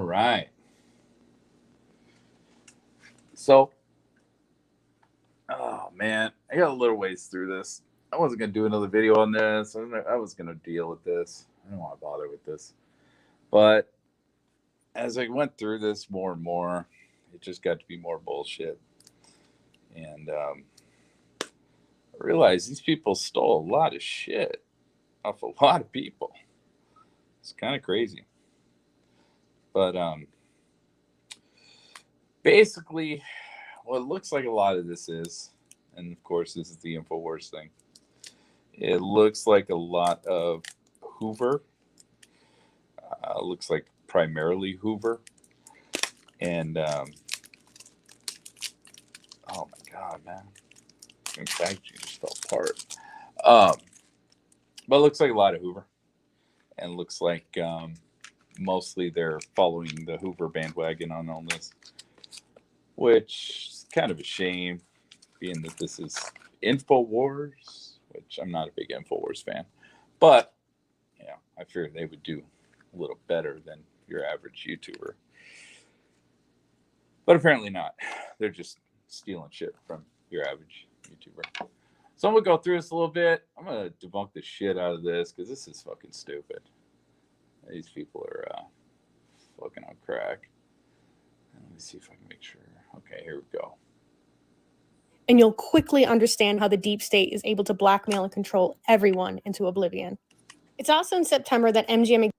right. So, oh man, I got a little ways through this. I wasn't gonna do another video on this. I was gonna deal with this. I don't want to bother with this. But as I went through this more and more, it just got to be more bullshit. And I realized these people stole a lot of shit off a lot of people. It's kind of crazy. But basically, what it looks like a lot of this is, and of course, this is the Infowars thing. It looks like a lot of Hoover. Looks like primarily Hoover. And, oh my God, man. My packaging just fell apart. But it looks like a lot of Hoover. And it looks like mostly they're following the Hoover bandwagon on all this. Which is kind of a shame, being that this is Infowars, which I'm not a big Infowars fan. But, yeah, I fear they would do a little better than your average YouTuber. But apparently not. They're just stealing shit from your average YouTuber. So I'm going to go through this a little bit. I'm going to debunk the shit out of this because this is fucking stupid. These people are fucking on crack. Let me see if I can make sure. Okay, here we go. And you'll quickly understand how the deep state is able to blackmail and control everyone into oblivion. It's also in September that MGM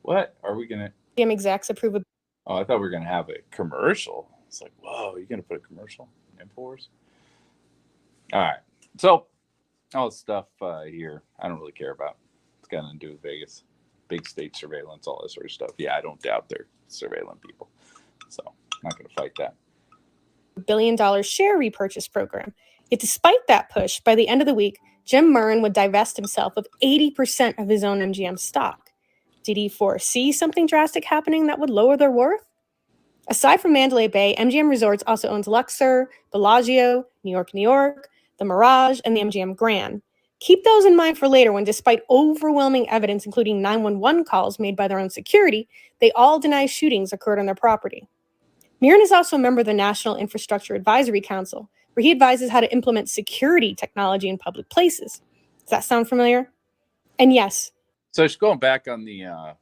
What? Are we going to... execs approve of... Oh, I thought we were going to have a commercial. It's like, whoa, you're going to put a commercial in Infowars? All right. So, all this stuff here, I don't really care about. It's got nothing to do with Vegas. Big state surveillance, all that sort of stuff. Yeah, I don't doubt they're surveilling people. So, I'm not going to fight that. $1 billion share repurchase program. Yet despite that push, by the end of the week, Jim Murren would divest himself of 80% of his own MGM stock. Did he foresee something drastic happening that would lower their worth? Aside from Mandalay Bay, MGM Resorts also owns Luxor, Bellagio, New York, the Mirage, and the MGM Grand. Keep those in mind for later when, despite overwhelming evidence, including 911 calls made by their own security, they all deny shootings occurred on their property. Murren is also a member of the National Infrastructure Advisory Council, where he advises how to implement security technology in public places. Does that sound familiar? And yes. So just going back on the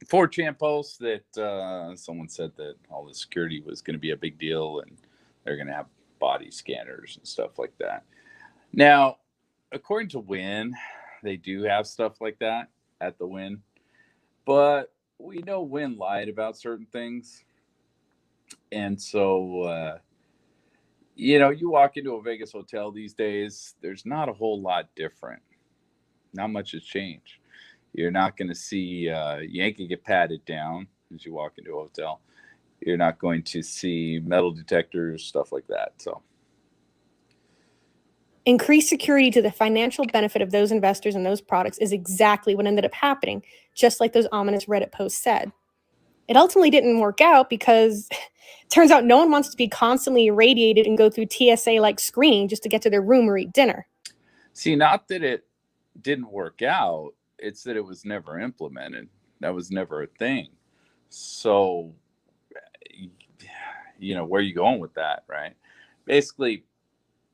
4chan post that someone said that all the security was going to be a big deal and they're going to have body scanners and stuff like that. Now, according to Wynn, they do have stuff like that at the Wynn, but we know Wynn lied about certain things. And so, you walk into a Vegas hotel these days, there's not a whole lot different. Not much has changed. You're not going to see Yankee get patted down as you walk into a hotel. You're not going to see metal detectors, stuff like that. So, increased security to the financial benefit of those investors and those products is exactly what ended up happening, just like those ominous Reddit posts said. It ultimately didn't work out because it turns out no one wants to be constantly irradiated and go through TSA-like screening just to get to their room or eat dinner. See, not that it didn't work out, it's that it was never implemented. That was never a thing. So, where are you going with that, right? Basically,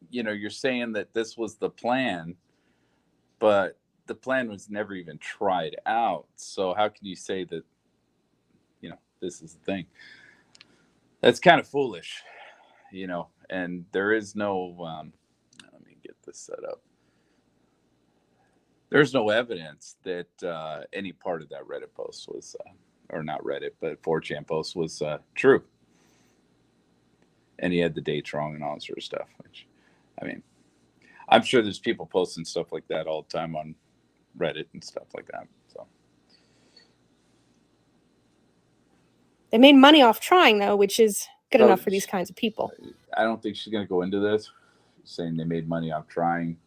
you're saying that this was the plan, but the plan was never even tried out. So how can you say that, this is the thing? That's kind of foolish, and there is no, let me get this set up. There's no evidence that any part of that Reddit post was, or not Reddit, but 4chan post was true. And he had the dates wrong and all that sort of stuff, which, I'm sure there's people posting stuff like that all the time on Reddit and stuff like that. So they made money off trying, though, which is good enough for these kinds of people. I don't think she's going to go into this saying they made money off trying.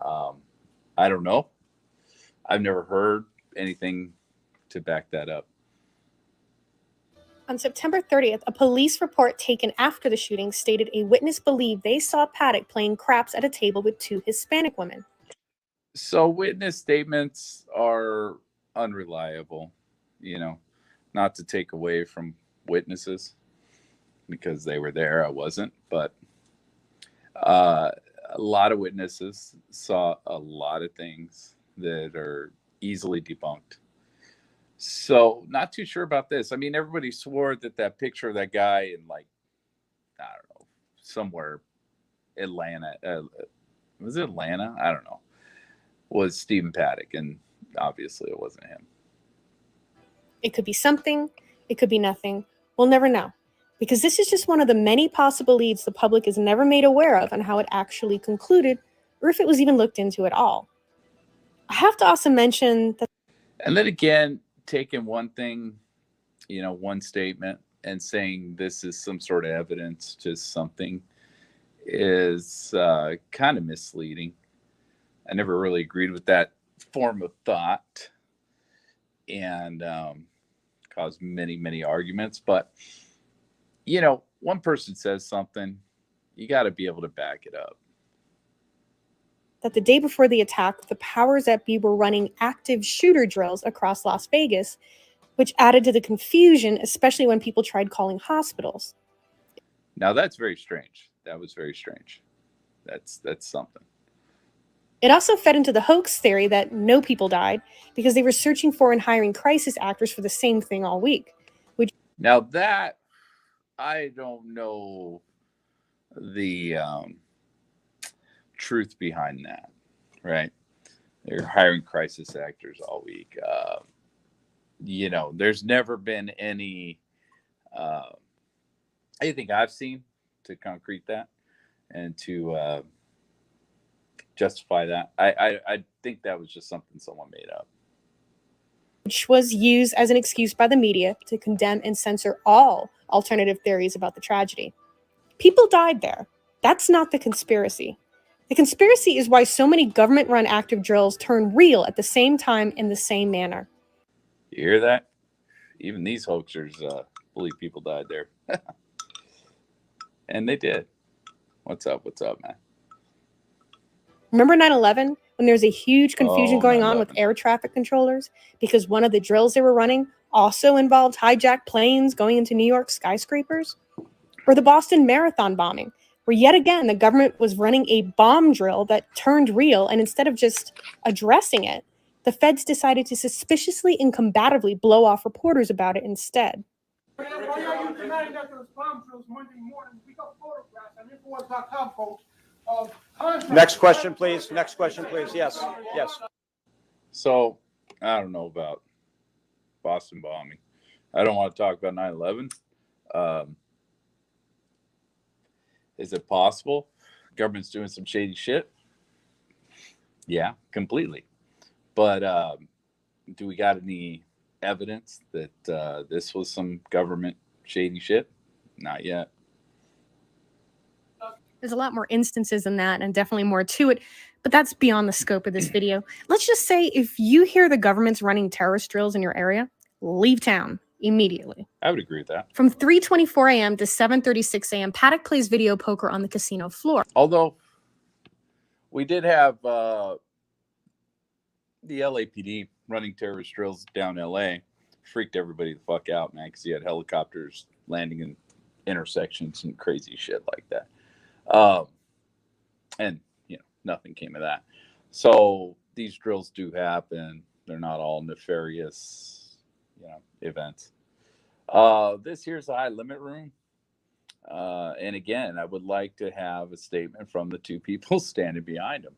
I don't know. I've never heard anything to back that up. On September 30th, a police report taken after the shooting stated a witness believed they saw Paddock playing craps at a table with two Hispanic women. So witness statements are unreliable, you know, not to take away from witnesses because they were there. I wasn't, but uh, a lot of witnesses saw a lot of things that are easily debunked. So not too sure about this. I mean, everybody swore that that picture of that guy in, like, I don't know, somewhere Atlanta, was it Atlanta? I don't know, was Stephen Paddock, and obviously it wasn't him. It could be something, it could be nothing. We'll never know. Because this is just one of the many possible leads the public is never made aware of on how it actually concluded, or if it was even looked into at all. I have to also mention that. And then again, taking one thing, one statement and saying this is some sort of evidence to something is kind of misleading. I never really agreed with that form of thought, and caused many, many arguments. But, one person says something, you got to be able to back it up. That the day before the attack, the powers that be were running active shooter drills across Las Vegas, which added to the confusion, especially when people tried calling hospitals. Now that's very strange. That was very strange. That's something. It also fed into the hoax theory that no people died because they were searching for and hiring crisis actors for the same thing all week. Now that, I don't know the truth behind that, right? They're hiring crisis actors all week. There's never been anything I've seen to concrete that and to justify that. I think that was just something someone made up. Which was used as an excuse by the media to condemn and censor all alternative theories about the tragedy. People died there. That's not the conspiracy. The conspiracy is why so many government-run active drills turn real at the same time in the same manner. You hear that? Even these hoaxers believe people died there. And they did. What's up, man? Remember 9/11, when there was a huge confusion going on 9/11. with air traffic controllers because one of the drills they were running also involved hijacked planes going into New York skyscrapers? Or the Boston Marathon bombing, where yet again the government was running a bomb drill that turned real, and instead of just addressing it, the feds decided to suspiciously and combatively blow off reporters about it instead. Why are you denying that those bomb drills Monday morning? We got photographs on Infowars.com, folks, of contractors. Next question, please. Next question, please. Yes. So, I don't know about Boston bombing. I don't want to talk about 9/11. Is it possible government's doing some shady shit? Yeah, completely. But do we got any evidence that this was some government shady shit? Not yet. There's a lot more instances than that, and definitely more to it, but that's beyond the scope of this video. Let's just say if you hear the government's running terrorist drills in your area, leave town immediately. I would agree with that. From 3:24 a.m. to 7:36 a.m., Paddock plays video poker on the casino floor. Although we did have the LAPD running terrorist drills down LA, freaked everybody the fuck out, man, because you had helicopters landing in intersections and crazy shit like that. And nothing came of that. So these drills do happen. They're not all nefarious, events. This here's the high limit room. And again, I would like to have a statement from the two people standing behind him.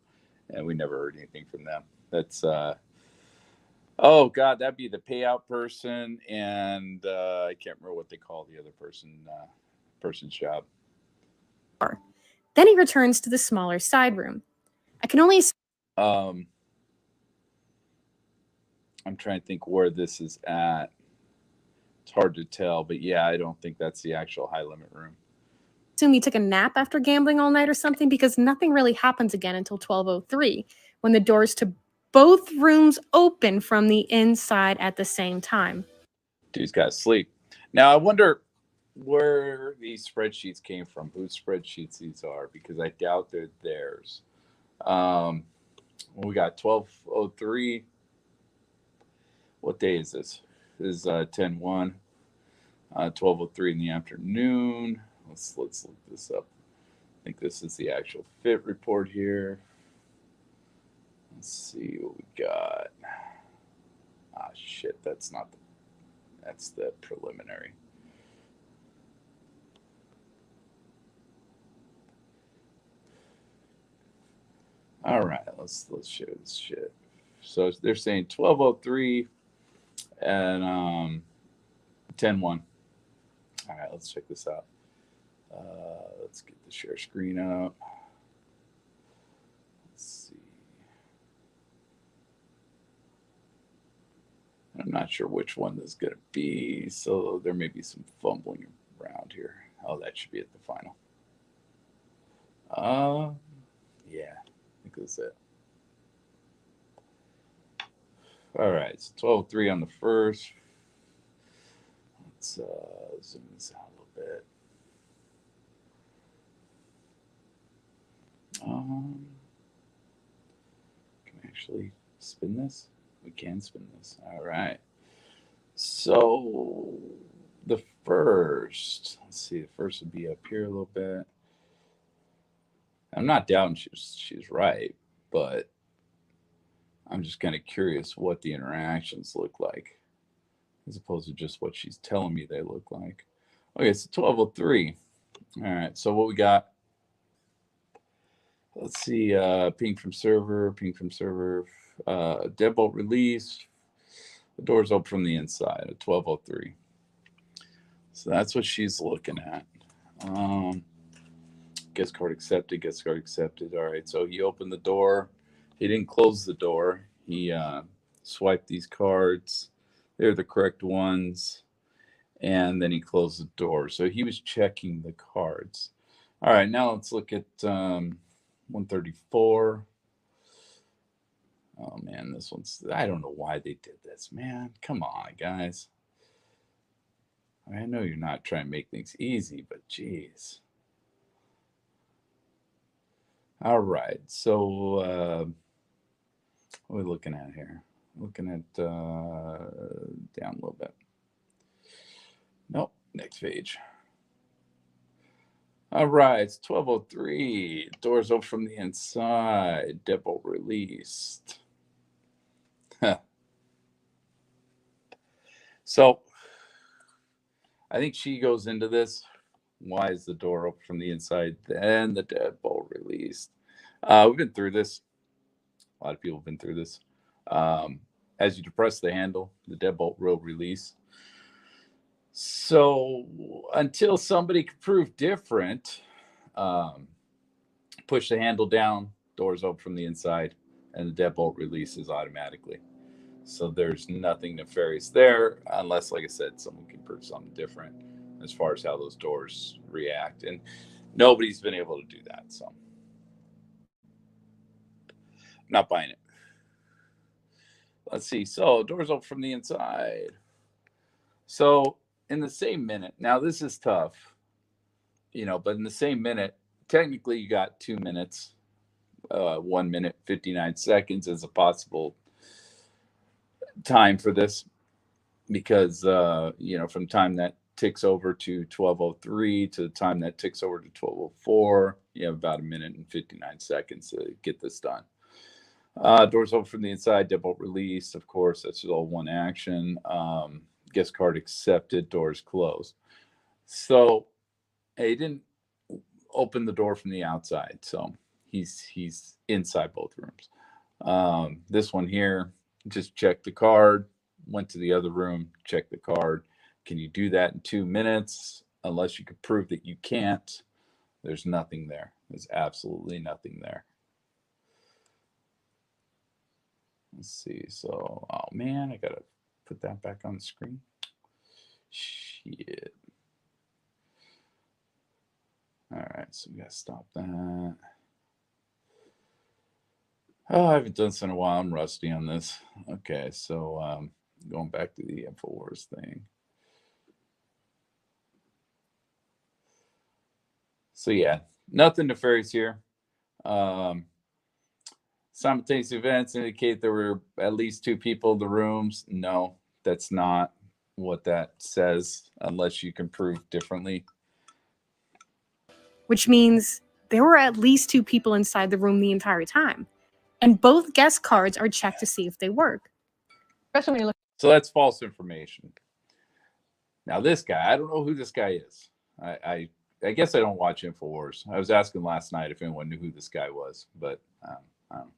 And we never heard anything from them. That's, oh God, that'd be the payout person. And I can't remember what they call the other person's job. Then he returns to the smaller side room. I can only... I'm trying to think where this is at. It's hard to tell, but yeah, I don't think that's the actual high limit room. Assume he took a nap after gambling all night or something, because nothing really happens again until 12:03, when the doors to both rooms open from the inside at the same time. Dude's got to sleep. Now, I wonder where these spreadsheets came from, whose spreadsheets these are, because I doubt they're theirs. We got 12:03. What day is this? This is 10/1. 12:03 in the afternoon. Let's look this up. I think this is the actual fit report here. Let's see what we got. Ah, shit, that's the preliminary. All right, let's share this shit. So they're saying 12:03 and 10/1. All right, let's check this out. Let's get the share screen up. Let's see. I'm not sure which one this is going to be, so there may be some fumbling around here. Oh, that should be at the final. Yeah, I think that's it. All right, so 12:03 on the first. Let's zoom this out a little bit. Can we actually spin this? We can spin this. All right. So the first, let's see, the first would be up here a little bit. I'm not doubting she's right, but I'm just kind of curious what the interactions look like, as opposed to just what she's telling me they look like. Okay, so 12:03. All right, so what we got? Let's see, ping from server, deadbolt release. The door's open from the inside at 12:03. So that's what she's looking at. Guest card accepted. All right, so he opened the door. He didn't close the door. He swiped these cards. They're the correct ones. And then he closed the door. So he was checking the cards. All right, now let's look at 134. Oh, man, this one's... I don't know why they did this, man. Come on, guys. I know you're not trying to make things easy, but geez. All right, so what are we looking at here? Looking at down a little bit. Nope, next page. All right, it's 12:03. Doors open from the inside. Deadbolt released. So I think she goes into this. Why is the door open from the inside? Then the deadbolt released. We've been through this. A lot of people have been through this. As you depress the handle, the deadbolt will release. So until somebody can prove different, push the handle down, doors open from the inside, and the deadbolt releases automatically. So there's nothing nefarious there, unless, like I said, someone can prove something different as far as how those doors react. And nobody's been able to do that. So not buying it. Let's see. So doors open from the inside. So in the same minute, now this is tough, but in the same minute, technically you got 2 minutes, 1 minute, 59 seconds as a possible time for this, because, from time that ticks over to 12:03 to the time that ticks over to 12:04, you have about 1 minute and 59 seconds to get this done. Doors open from the inside, deadbolt released. Of course, that's all one action. Guest card accepted, doors closed. So he didn't open the door from the outside, so he's inside both rooms. This one here, just checked the card, went to the other room, checked the card. Can you do that in 2 minutes? Unless you could prove that you can't, there's nothing there. There's absolutely nothing there. Let's see. So, oh man, I gotta put that back on the screen. Shit. All right, so we gotta stop that. Oh, I haven't done this in a while. I'm rusty on this. Okay, so going back to the Infowars thing. So yeah, nothing nefarious here. simultaneous events indicate there were at least 2 people in the rooms. No, that's not what that says, unless you can prove differently. Which means there were at least 2 people inside the room the entire time. And both guest cards are checked to see if they work. Especially when you look. So that's false information. Now this guy, I don't know who this guy is. I guess I don't watch Infowars. I was asking last night if anyone knew who this guy was, but I don't know.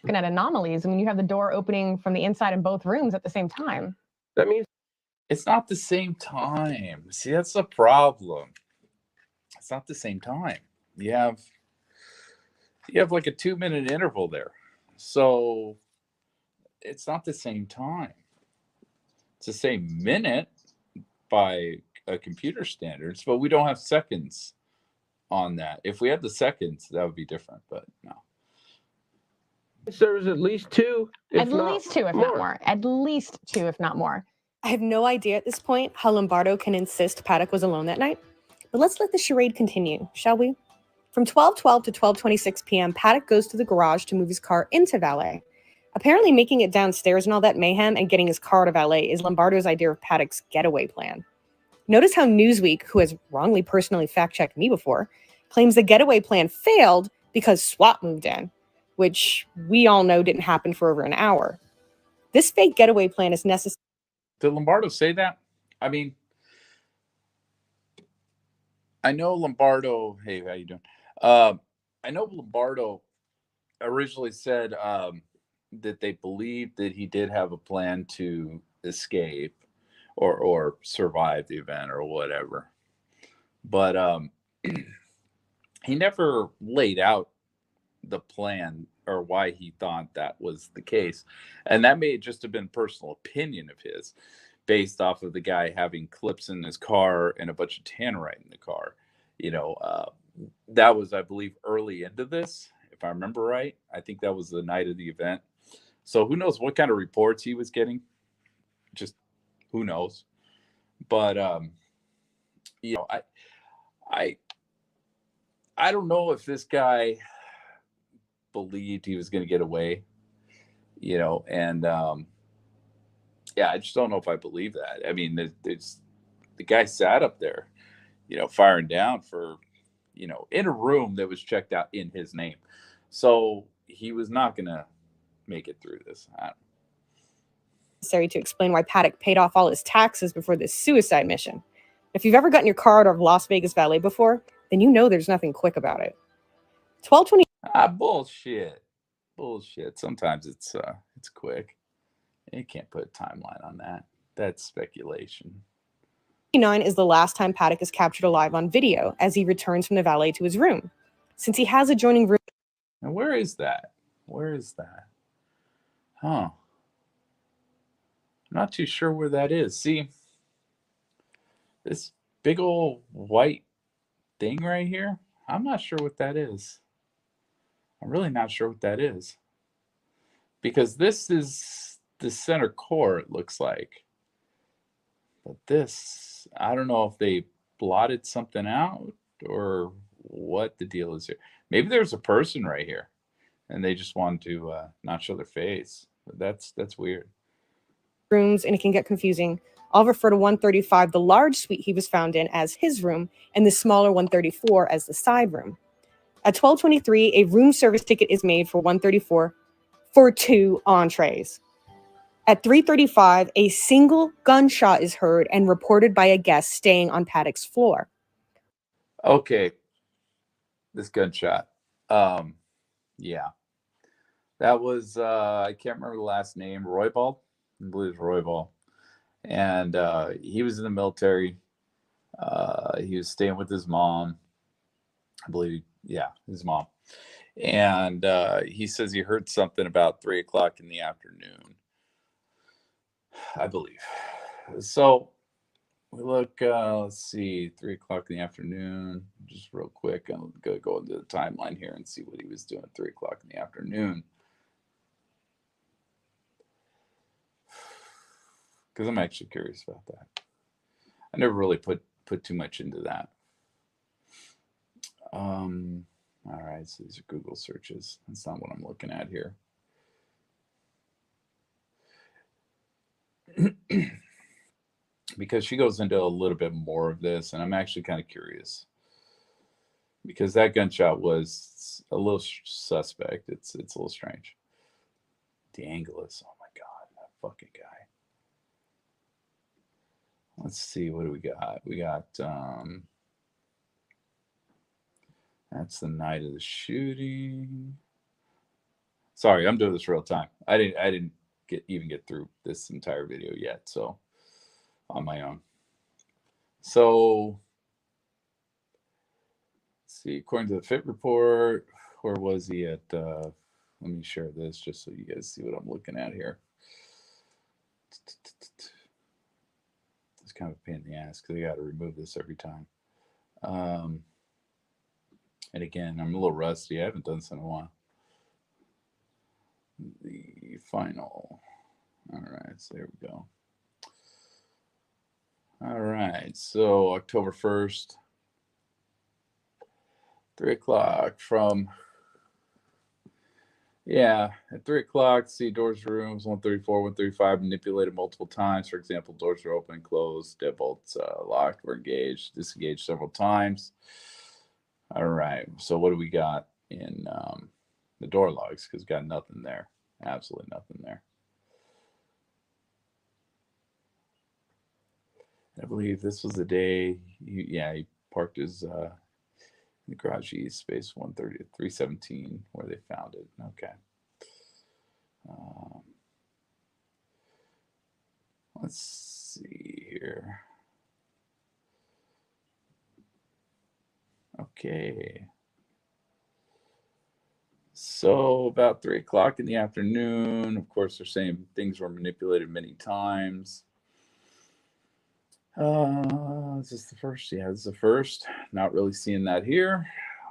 Looking at anomalies. I mean, you have the door opening from the inside in both rooms at the same time. That means It's not the same time. See, that's the problem. It's not the same time. You have like a 2-minute interval there. So it's not the same time. It's the same minute by computer standards, but we don't have seconds on that. If we had the seconds, that would be different, but no. There was at least 2, At least 2, if not more. At least 2, if not more. I have no idea at this point how Lombardo can insist Paddock was alone that night, but let's let the charade continue, shall we? From 12:12 to 12:26 p.m., Paddock goes to the garage to move his car into valet. Apparently making it downstairs and all that mayhem and getting his car to valet is Lombardo's idea of Paddock's getaway plan. Notice how Newsweek, who has wrongly personally fact-checked me before, claims the getaway plan failed because SWAT moved in, which we all know didn't happen for over an hour. This fake getaway plan is necessary. Did Lombardo say that? I mean, I know Lombardo. Hey, how you doing? I know Lombardo originally said that they believed that he did have a plan to escape or survive the event or whatever, but he never laid out the plan or why he thought that was the case, and that may just have been personal opinion of his, based off of the guy having clips in his car and a bunch of tannerite in the car. That was, I believe, early into this, if I remember right. I think that was the night of the event. So who knows what kind of reports he was getting? Just who knows? But I don't know if this guy believed he was going to get away, and I just don't know if I believe that. I mean, the guy sat up there, firing down for, in a room that was checked out in his name. So he was not going to make it through this. Necessary to explain why Paddock paid off all his taxes before this suicide mission. If you've ever gotten your car out of Las Vegas Valet before, then you know there's nothing quick about it. 12:20. Bullshit. Sometimes it's quick. You can't put a timeline on that. That's speculation. 9 is the last time Paddock is captured alive on video as he returns from the valet to his room. Since he has adjoining room. And where is that? Huh. I'm not too sure where that is. See, this big old white thing right here, I'm not sure what that is. I'm really not sure what that is. Because this is the center core, it looks like. But this, I don't know if they blotted something out or what the deal is here. Maybe there's a person right here and they just wanted to not show their face. But that's weird. Rooms, and it can get confusing. I'll refer to 135, the large suite he was found in, as his room, and the smaller 134 as the side room. At 12:23, a room service ticket is made for 134 for 2 entrees. At 3:35, a single gunshot is heard and reported by a guest staying on Paddock's floor. Okay, this gunshot. Yeah, that was I can't remember the last name. Roybal, I believe it's Roybal, and he was in the military. He was staying with his mom, I believe. Yeah, his mom, and he says he heard something about 3 o'clock in the afternoon, I believe. So we look, let's see, 3 o'clock in the afternoon, just real quick. I'm going to go into the timeline here and see what he was doing at 3 o'clock in the afternoon. Because I'm actually curious about that. I never really put too much into that. All right, so these are Google searches. That's not what I'm looking at here. Because she goes into a little bit more of this, and I'm actually kind of curious. Because that gunshot was a little suspect. It's a little strange. DeAngelis, oh my God, that fucking guy. Let's see, what do we got? We got that's the night of the shooting. Sorry, I'm doing this real time. I didn't even get through this entire video yet, so on my own. So let's see, according to the FIT report, where was he at? Let me share this just so you guys see what I'm looking at here. It's kind of a pain in the ass because I got to remove this every time. And again, I'm a little rusty. I haven't done this in a while. The final. All right, so there we go. All right, so October 1st, 3 o'clock from, yeah, at 3 o'clock, see doors to rooms 134, 135, manipulated multiple times. For example, doors are open, closed, deadbolts locked, were engaged, disengaged several times. All right, so what do we got in the door logs? Because got nothing there, absolutely nothing there. I believe this was the day, he parked his in the garage east, space 130 to 317, where they found it. Okay. Let's see here. Okay. So about 3 o'clock in the afternoon, of course, they're saying things were manipulated many times. Is this the first? Yeah, this is the first. Not really seeing that here.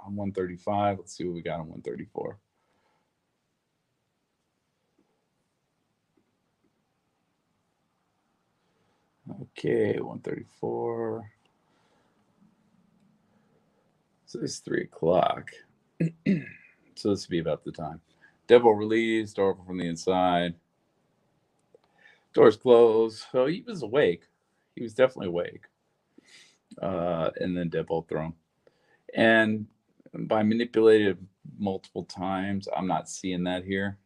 On 135, let's see what we got on 134. Okay, 134. So it's 3 o'clock. So this would be about the time. Deadbolt released, door open from the inside. Doors closed. So he was awake. He was definitely awake. And then deadbolt thrown. And by manipulated multiple times, I'm not seeing that here.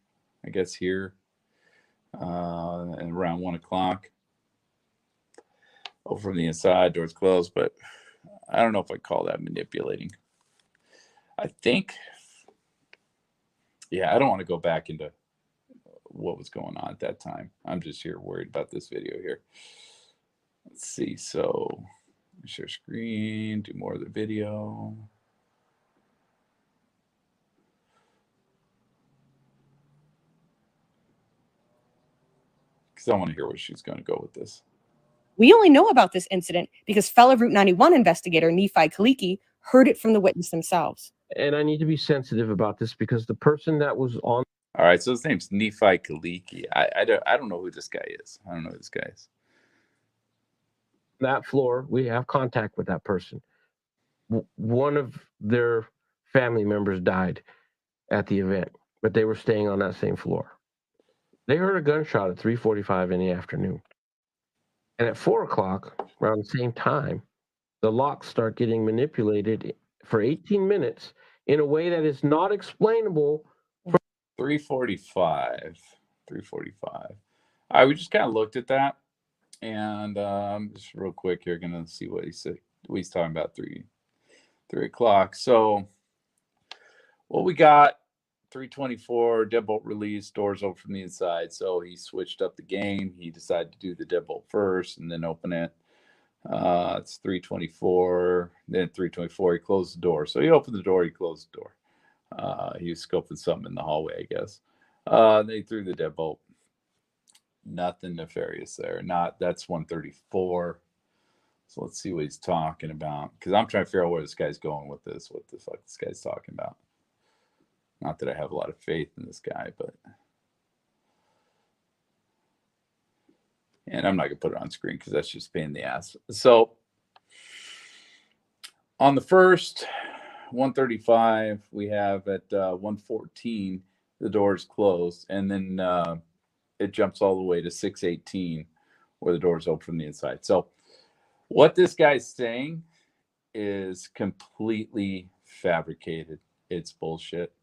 I guess here. And around 1 o'clock. Over from the inside, doors closed. But I don't know if I call that manipulating. I think, yeah, I don't want to go back into what was going on at that time. I'm just here worried about this video here. Let's see. So share screen, do more of the video. Because I want to hear where she's going to go with this. We only know about this incident because fellow Route 91 investigator Nephi Kaliki heard it from the witness themselves. And I need to be sensitive about this because the person that was on. All right, so his name's Nephi Kaliki. I don't know who this guy is. I don't know who this guy is. That floor, we have contact with that person. One of their family members died at the event, but they were staying on that same floor. They heard a gunshot at 3:45 in the afternoon. And at 4 o'clock, around the same time, the locks start getting manipulated for 18 minutes in a way that is not explainable. 3:45. 3:45. All right, we just kind of looked at that. And just real quick here, going to see what he said. What he's talking about, 3 o'clock. So what we got, 3:24, deadbolt release, doors open from the inside. So he switched up the game. He decided to do the deadbolt first and then open it. It's 3:24. Then 3:24, he closed the door. So he opened the door, he closed the door. He was scoping something in the hallway, I guess. They threw the deadbolt. Nothing nefarious there. That's 134. So let's see what he's talking about. Because I'm trying to figure out where this guy's going with this. What the fuck this guy's talking about. Not that I have a lot of faith in this guy, but. And I'm not going to put it on screen because that's just a pain in the ass. So on the first, 1:35, we have at 1:14, the doors closed, and then it jumps all the way to 6:18, where the doors open from the inside. So what this guy's saying is completely fabricated. It's bullshit.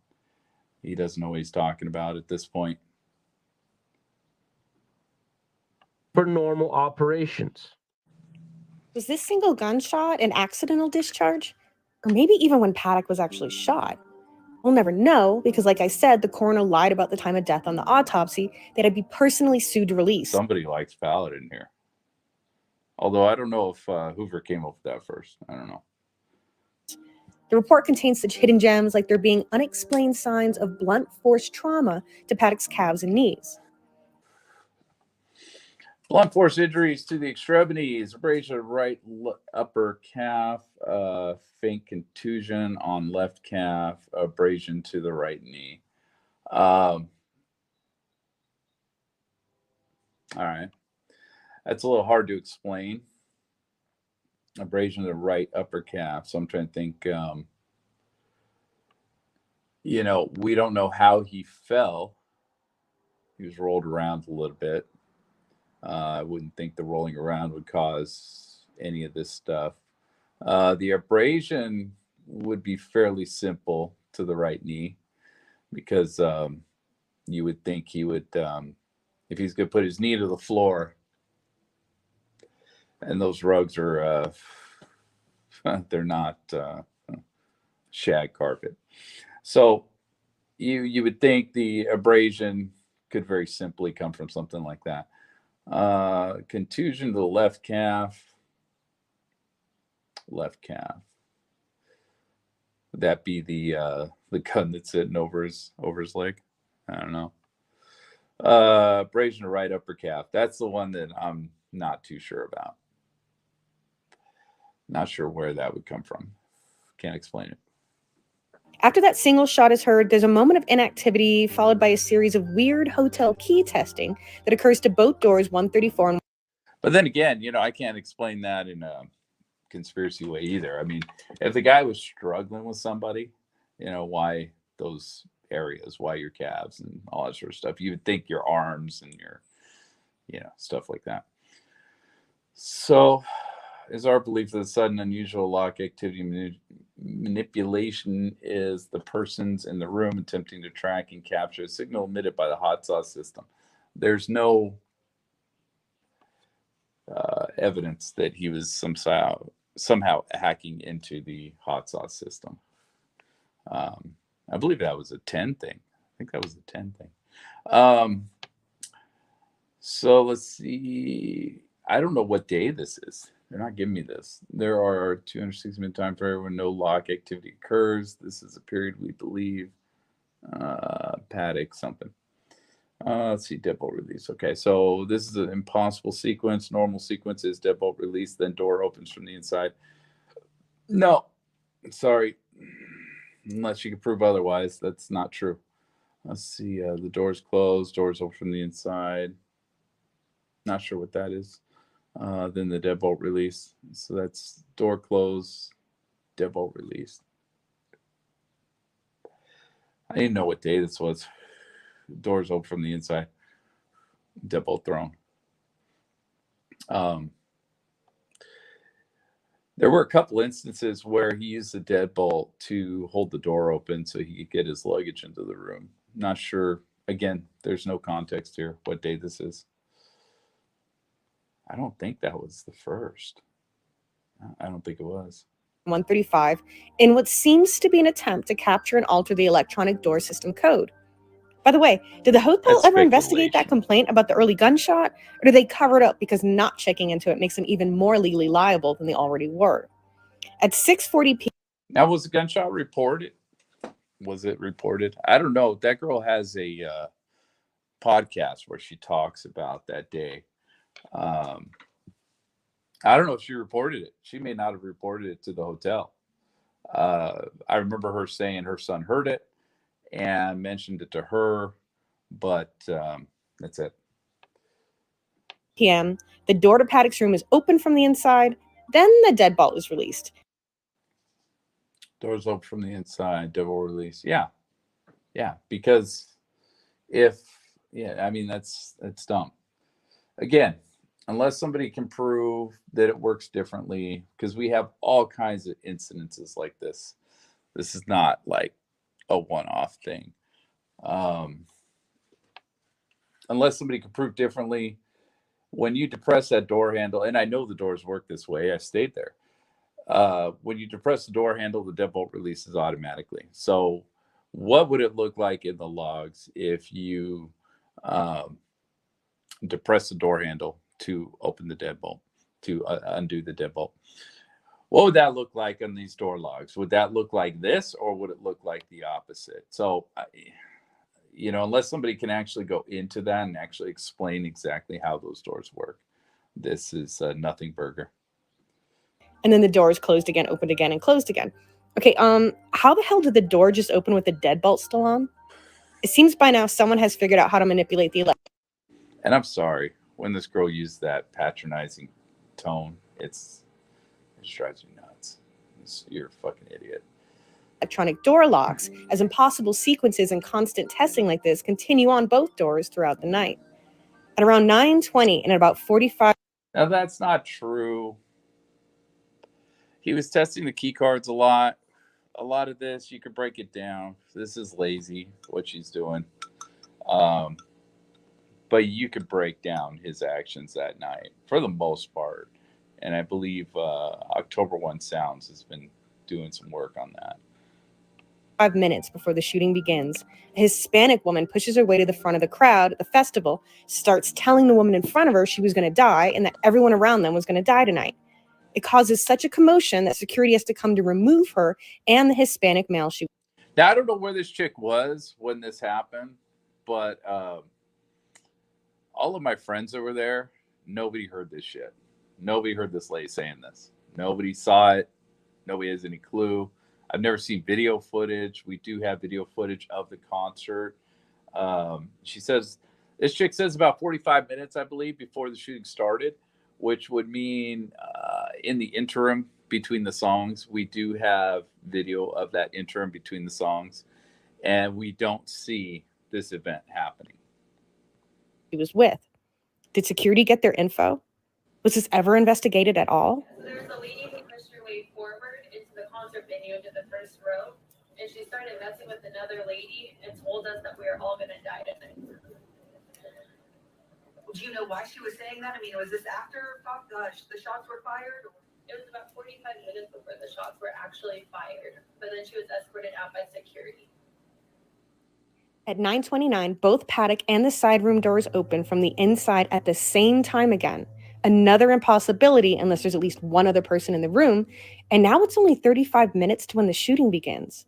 He doesn't know what he's talking about at this point. For normal operations. Was this single gunshot an accidental discharge? Or maybe even when Paddock was actually shot? We'll never know because, like I said, the coroner lied about the time of death on the autopsy that I'd be personally sued to release. Somebody likes Paladin here. Although I don't know if Hoover came up with that first. I don't know. The report contains such hidden gems like there being unexplained signs of blunt force trauma to Paddock's calves and knees. Blunt force injuries to the extremities, abrasion of right upper calf, faint contusion on left calf, abrasion to the right knee. All right. That's a little hard to explain. Abrasion of the right upper calf. So I'm trying to think, we don't know how he fell. He was rolled around a little bit. I wouldn't think the rolling around would cause any of this stuff. The abrasion would be fairly simple to the right knee because you would think he would, if he's going to put his knee to the floor, and those rugs are, they're not shag carpet. So you would think the abrasion could very simply come from something like that. Contusion to the left calf. Would that be the gun that's sitting over his leg? I don't know. Abrasion to right upper calf. That's the one that I'm not too sure about. Not sure where that would come from. Can't explain it. After that single shot is heard, there's a moment of inactivity followed by a series of weird hotel key testing that occurs to both doors 134 and. But then again, I can't explain that in a conspiracy way either. I mean, if the guy was struggling with somebody, why those areas, why your calves and all that sort of stuff, you would think your arms and your, stuff like that. So is our belief that the sudden unusual lock activity manipulation is the persons in the room attempting to track and capture a signal emitted by the hot sauce system. There's no evidence that he was somehow hacking into the hot sauce system. I believe that was a 10 thing. I think that was a 10 thing. So let's see. I don't know what day this is. They're not giving me this. There are 260 minute time frame when no lock activity occurs. This is a period we believe. Paddock something. Let's see, deadbolt release. Okay, so this is an impossible sequence. Normal sequence is deadbolt release, then door opens from the inside. No, sorry. Unless you can prove otherwise, that's not true. Let's see, the doors closed, doors open from the inside. Not sure what that is. Then the deadbolt release. So that's door close, deadbolt release. I didn't know what day this was. Doors open from the inside, deadbolt thrown. There were a couple instances where he used the deadbolt to hold the door open so he could get his luggage into the room. Not sure. Again, there's no context here what day this is. I don't think that was the first. I don't think it was. 135 in what seems to be an attempt to capture and alter the electronic door system code. By the way, did the hotel That's ever investigate that speculation. complaint about the early gunshot, or did they cover it up because not checking into it makes them even more legally liable than they already were? At 6:40 p.m. Now, was the gunshot reported? Was it reported? I don't know. That girl has a podcast where she talks about that day. I don't know if she reported it. She may not have reported it to the hotel. I remember her saying her son heard it and mentioned it to her, but that's it. p.m., the door to Paddock's room is open from the inside, then the deadbolt is released. Doors open from the inside, double release. Yeah. Yeah. Because I mean, that's dumb. Again, unless somebody can prove that it works differently, because we have all kinds of incidences like this. This is not like a one-off thing. Unless somebody can prove differently, when you depress that door handle, and I know the doors work this way, I stayed there. When you depress the door handle, the deadbolt releases automatically. So what would it look like in the logs if you depress the door handle to open the deadbolt, to undo the deadbolt? What would that look like on these door logs? Would that look like this, or would it look like the opposite? So, unless somebody can actually go into that and actually explain exactly how those doors work, this is a nothing burger. And then the door is closed again, opened again, and closed again. Okay, how the hell did the door just open with the deadbolt still on? It seems by now someone has figured out how to manipulate the And I'm sorry, when this girl used that patronizing tone, it drives me nuts. You're a fucking idiot. electronic door locks, as impossible sequences and constant testing like this continue on both doors throughout the night. At around 9:20 and at about 45. Now that's not true. He was testing the key cards a lot. A lot of this, you could break it down. This is lazy, what she's doing. But you could break down his actions that night for the most part. And I believe October 1 Sounds has been doing some work on that. 5 minutes before the shooting begins, a Hispanic woman pushes her way to the front of the crowd at the festival, starts telling the woman in front of her she was going to die and that everyone around them was going to die tonight. It causes such a commotion that security has to come to remove her and the Hispanic male she. Now, I don't know where this chick was when this happened, but all of my friends that were there, nobody heard this shit. Nobody heard this lady saying this. Nobody saw it. Nobody has any clue. I've never seen video footage. We do have video footage of the concert. This chick says about 45 minutes, I believe, before the shooting started, which would mean in the interim between the songs, we do have video of that interim between the songs, and we don't see this event happening. She was with. Did security get their info? Was this ever investigated at all? So there was a lady who pushed her way forward into the concert venue into the first row, and she started messing with another lady and told us that we were all going to die tonight. Do you know why she was saying that? I mean, was this after the shots were fired? It was about 45 minutes before the shots were actually fired, but then she was escorted out by security. At 9:29, both paddock and the side room doors open from the inside at the same time again. Another impossibility unless there's at least one other person in the room, and now it's only 35 minutes to when the shooting begins.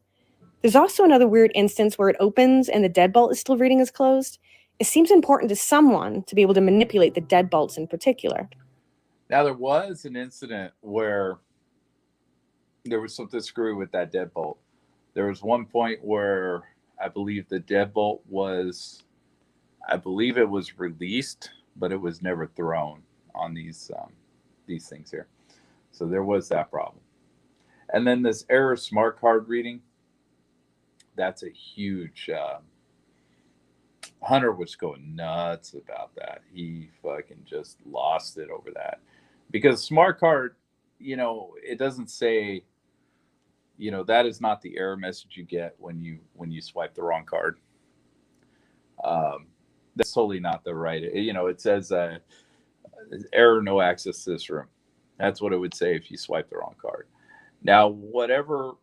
There's also another weird instance where it opens and the deadbolt is still reading as closed. It seems important to someone to be able to manipulate the deadbolts in particular. Now, there was an incident where there was something screwy with that deadbolt. There was one point where I believe the deadbolt was released, but it was never thrown on these things here. So there was that problem. And then this error smart card reading, that's a huge Hunter was going nuts about that. He fucking just lost it over that. Because smart card, it doesn't say, that is not the error message you get when you swipe the wrong card. That's totally not the right. It says error, no access to this room. That's what it would say if you swipe the wrong card. Now, whatever,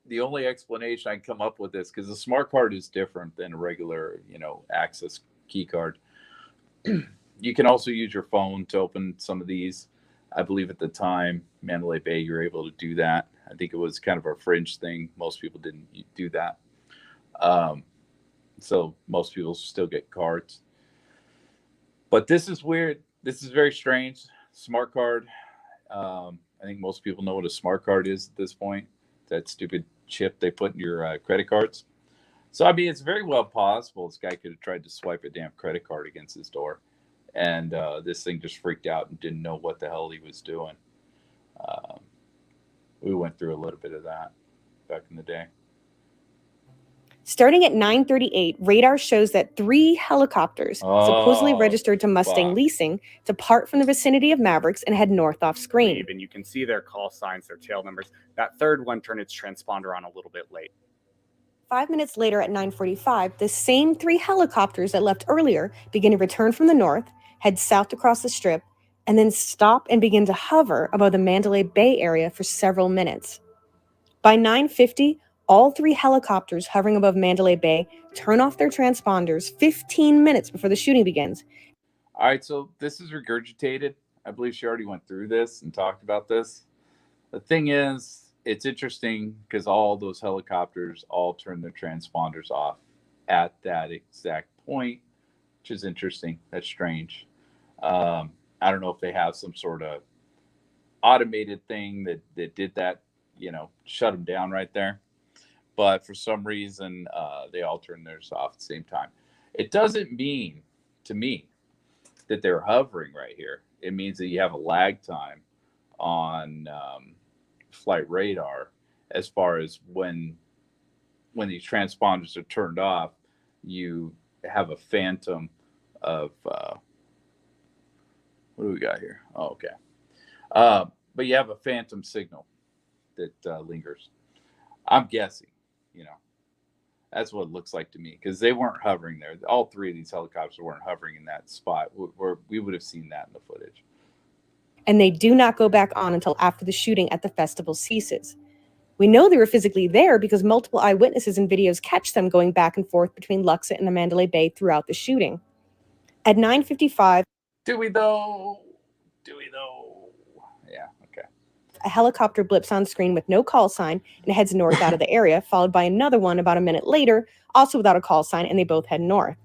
the only explanation I can come up with this, because the smart card is different than a regular, access key card. You can also use your phone to open some of these. I believe at the time, Mandalay Bay, you were able to do that. I think it was kind of a fringe thing. Most people didn't do that. So most people still get cards. But this is weird. This is very strange. Smart card. I think most people know what a smart card is at this point. That stupid chip they put in your credit cards. So, I mean, it's very well possible this guy could have tried to swipe a damn credit card against his door. And this thing just freaked out and didn't know what the hell he was doing. We went through a little bit of that back in the day. Starting at 9:38, radar shows that 3 helicopters, supposedly registered to Mustang fuck. Leasing, depart from the vicinity of Mavericks and head north off screen. And you can see their call signs, their tail numbers. That third one turned its transponder on a little bit late. 5 minutes later at 9:45, the same 3 helicopters that left earlier begin to return from the north, head south across the strip, and then stop and begin to hover above the Mandalay Bay area for several minutes. By 9:50, all 3 helicopters hovering above Mandalay Bay turn off their transponders 15 minutes before the shooting begins. All right, so this is regurgitated. I believe she already went through this and talked about this. The thing is, it's interesting because all those helicopters all turn their transponders off at that exact point, which is interesting. That's strange. I don't know if they have some sort of automated thing that did that, shut them down right there. But for some reason, they all turned theirs off at the same time. It doesn't mean, to me, that they're hovering right here. It means that you have a lag time on flight radar as far as when these transponders are turned off, you have a phantom of what do we got here? Oh, okay. But you have a phantom signal that lingers. I'm guessing, that's what it looks like to me, because they weren't hovering there. All 3 of these helicopters weren't hovering in that spot where we would have seen that in the footage. And they do not go back on until after the shooting at the festival ceases. We know they were physically there because multiple eyewitnesses and videos catch them going back and forth between Luxor and the Mandalay Bay throughout the shooting. At 9:55, Do we though? Yeah, okay. a helicopter blips on screen with no call sign and heads north out of the area, followed by another one about a minute later, also without a call sign, and they both head north.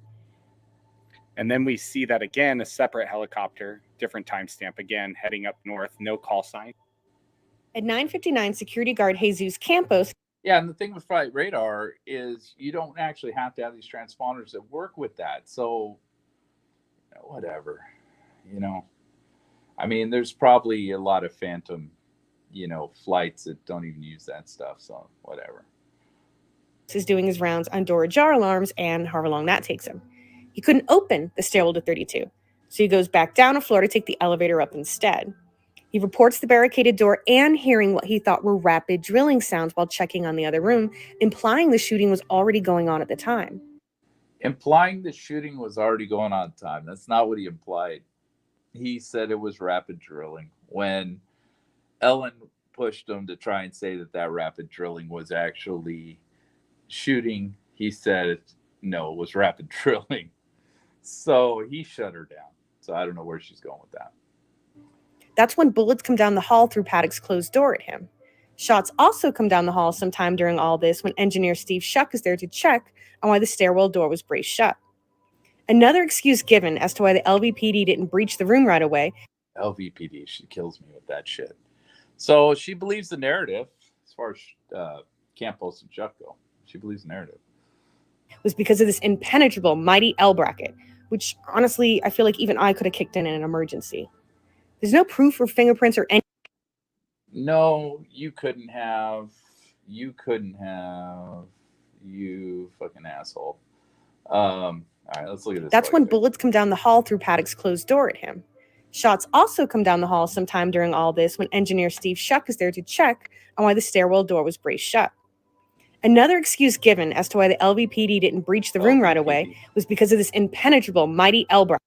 And then we see that again, a separate helicopter, different timestamp again, heading up north, no call sign. At 9:59, security guard Jesus Campos. Yeah, and the thing with flight radar is you don't actually have to have these transponders that work with that. So, whatever, I mean, there's probably a lot of phantom, flights that don't even use that stuff. So, whatever. Is doing his rounds on door ajar alarms and however long that takes him. He couldn't open the stairwell to 32, so he goes back down a floor to take the elevator up instead. He reports the barricaded door and hearing what he thought were rapid drilling sounds while checking on the other room, implying the shooting was already going on at the time. Implying the shooting was already going on at the time. That's not what he implied. He said it was rapid drilling. When Ellen pushed him to try and say that rapid drilling was actually shooting, he said no, it was rapid drilling. So he shut her down. So I don't know where she's going with that. That's when bullets come down the hall through Paddock's closed door at him. Shots also come down the hall sometime during all this when engineer Steve Shuck is there to check on why the stairwell door was braced shut. Another excuse given as to why the LVPD didn't breach the room right away. LVPD, she kills me with that shit. So she believes the narrative as far as Campos and Shuck go. She believes the narrative. Was because of this impenetrable, mighty L bracket, which honestly, I feel like even I could have kicked in an emergency. There's no proof or fingerprints or any. No, you couldn't have. You fucking asshole. All right, let's look at this. That's when bullets come down the hall through Paddock's closed door at him. Shots also come down the hall sometime during all this when engineer Steve Shuck is there to check on why the stairwell door was braced shut. Another excuse given as to why the LVPD didn't breach the room right away was because of this impenetrable, mighty L bracket.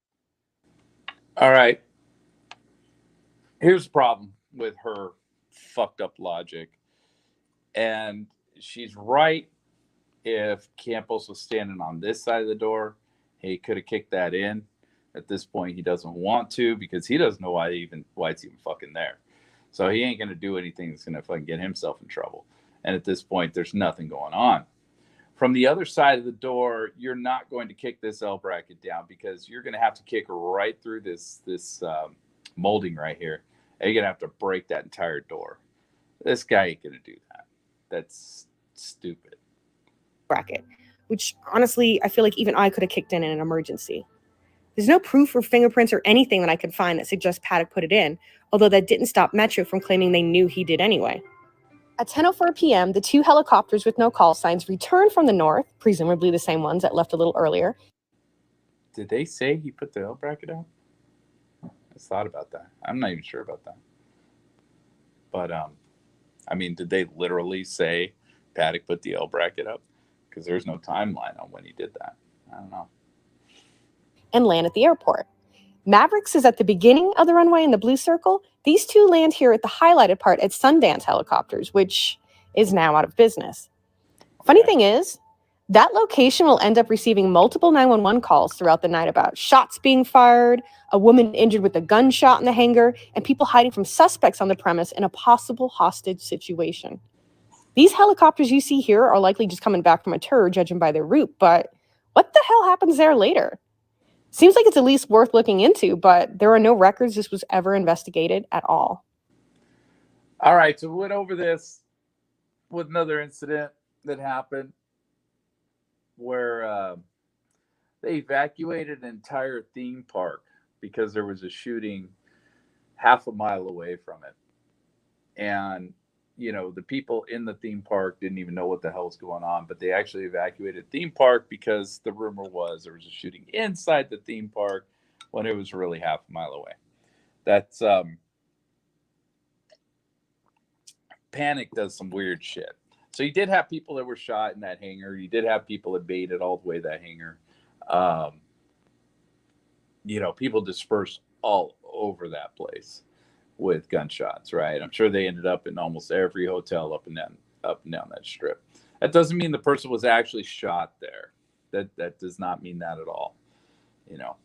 All right. Here's the problem with her fucked up logic. And she's right. If Campos was standing on this side of the door, he could have kicked that in. At this point, he doesn't want to because he doesn't know why it's even fucking there. So he ain't going to do anything that's going to fucking get himself in trouble. And at this point, there's nothing going on. From the other side of the door, you're not going to kick this L bracket down because you're going to have to kick right through this molding right here. And you're going to have to break that entire door. This guy ain't going to do that. That's stupid. Bracket, which honestly, I feel like even I could have kicked in an emergency. There's no proof or fingerprints or anything that I could find that suggests Paddock put it in, although that didn't stop Metro from claiming they knew he did anyway. At 10:04 p.m., the two helicopters with no call signs returned from the north, presumably the same ones that left a little earlier. Did they say he put the L bracket out? I thought about that. I'm not even sure about that. But I mean, did they literally say Paddock put the L bracket up? Because there's no timeline on when he did that. I don't know. And land at the airport. Mavericks is at the beginning of the runway in the blue circle. These two land here at the highlighted part at Sundance Helicopters, which is now out of business. Funny thing is, that location will end up receiving multiple 911 calls throughout the night about shots being fired, a woman injured with a gunshot in the hangar, and people hiding from suspects on the premise in a possible hostage situation. These helicopters you see here are likely just coming back from a tour, judging by their route, but what the hell happens there later? Seems like it's at least worth looking into, but there are no records this was ever investigated at all. All right, so we went over this with another incident that happened where they evacuated an entire theme park because there was a shooting half a mile away from it. And, you know, the people in the theme park didn't even know what the hell was going on, but they actually evacuated the theme park because the rumor was there was a shooting inside the theme park when it was really half a mile away. That's Panic does some weird shit. So you did have people that were shot in that hangar. You did have people that baited all the way to that hangar. You know, people dispersed all over that place with gunshots, right? I'm sure they ended up in almost every hotel up and down that strip. That doesn't mean the person was actually shot there. That does not mean that at all. You know.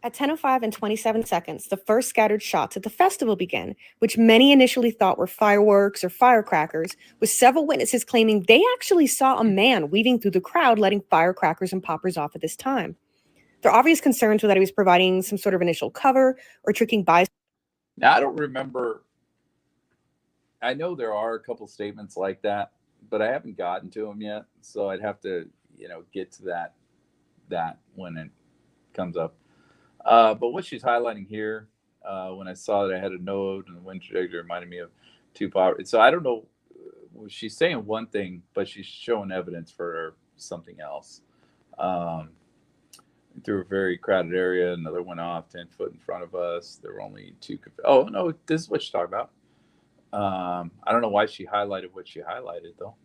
At 10:05 and 27 seconds, the first scattered shots at the festival began, which many initially thought were fireworks or firecrackers, with several witnesses claiming they actually saw a man weaving through the crowd letting firecrackers and poppers off at this time. Their obvious concerns were that he was providing some sort of initial cover or tricking bystanders. Now, I don't remember. I know there are a couple statements like that, but I haven't gotten to them yet, so I'd have to, get to that when it comes up. But what she's highlighting here, when I saw that I had a node and the wind trajectory reminded me of two power. So I don't know. She's saying one thing, but she's showing evidence for something else. Through a very crowded area, another went off 10 foot in front of us. There were only two. Oh, no, this is what she's talking about. I don't know why she highlighted what she highlighted, though.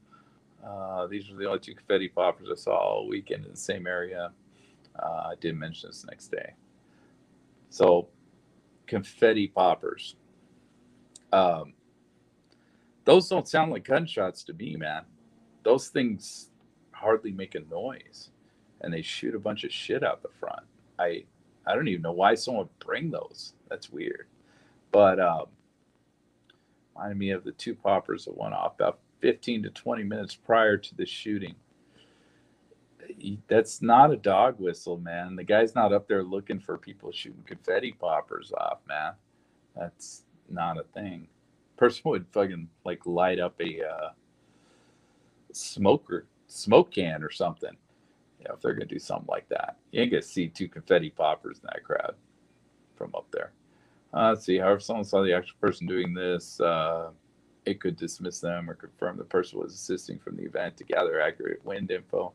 These were the only two confetti poppers I saw all weekend in the same area. I did mention this next day. So, confetti poppers. Those don't sound like gunshots to me, man. Those things hardly make a noise. And they shoot a bunch of shit out the front. I don't even know why someone would bring those. That's weird. But reminded me of the two poppers that went off about 15 to 20 minutes prior to the shooting. That's not a dog whistle, man. The guy's not up there looking for people shooting confetti poppers off, man. That's not a thing. Person would fucking light up a smoke can or something. If they're going to do something like that. You ain't going to see two confetti poppers in that crowd from up there. Let's see. However, someone saw the actual person doing this, it could dismiss them or confirm the person was assisting from the event to gather accurate wind info.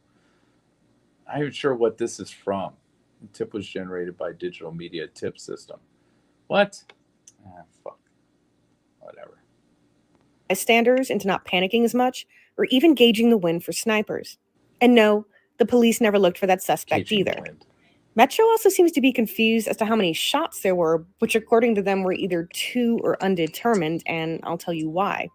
I'm not even sure what this is from. The tip was generated by digital media tip system. What? Fuck. Whatever. Bystanders into not panicking as much or even gauging the wind for snipers. And no, the police never looked for that suspect either. Metro also seems to be confused as to how many shots there were, which according to them were either two or undetermined, and I'll tell you why.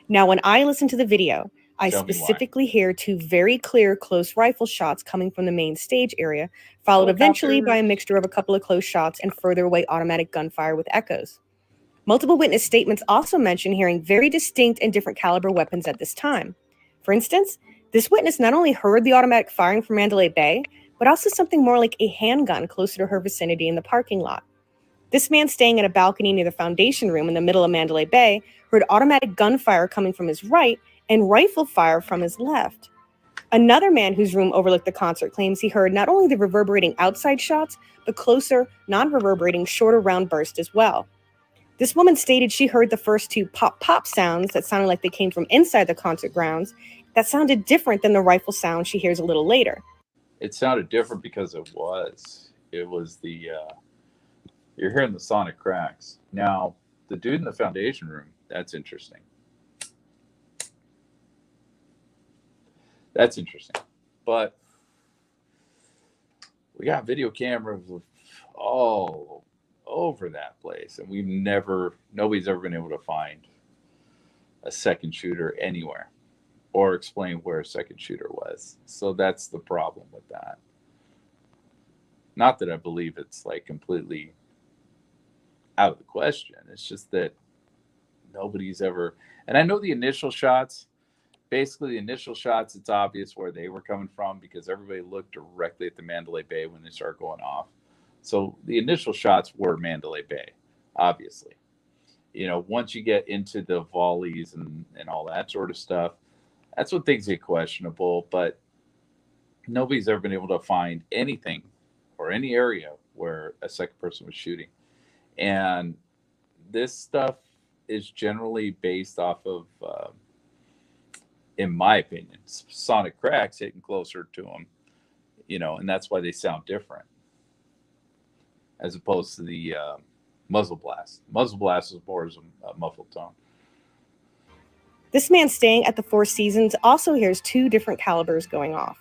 Now, when I listen to the video, I specifically hear two very clear close rifle shots coming from the main stage area, followed eventually by a mixture of a couple of close shots and further away automatic gunfire with echoes. Multiple witness statements also mention hearing very distinct and different caliber weapons at this time. For instance, this witness not only heard the automatic firing from Mandalay Bay, but also something more like a handgun closer to her vicinity in the parking lot. This man staying at a balcony near the foundation room in the middle of Mandalay Bay heard automatic gunfire coming from his right and rifle fire from his left. Another man whose room overlooked the concert claims he heard not only the reverberating outside shots, but closer, non-reverberating, shorter round burst as well. This woman stated she heard the first two pop-pop sounds that sounded like they came from inside the concert grounds that sounded different than the rifle sound she hears a little later. It sounded different because it was the you're hearing the sonic cracks. Now, the dude in the foundation room, that's interesting. That's interesting. But we got video cameras all over that place, and nobody's ever been able to find a second shooter anywhere or explain where a second shooter was. So that's the problem with that. Not that I believe it's like completely out of the question. It's just that nobody's ever, and I know the initial shots, it's obvious where they were coming from because everybody looked directly at the Mandalay Bay when they start going off. So the initial shots were Mandalay Bay, obviously. You know, once you get into the volleys and all that sort of stuff, that's when things get questionable. But nobody's ever been able to find anything or any area where a second person was shooting. And this stuff is generally based off of, in my opinion, sonic cracks hitting closer to them, you know, and that's why they sound different as opposed to the muzzle blast. Muzzle blast is more as a muffled tone. This man staying at the Four Seasons also hears two different calibers going off.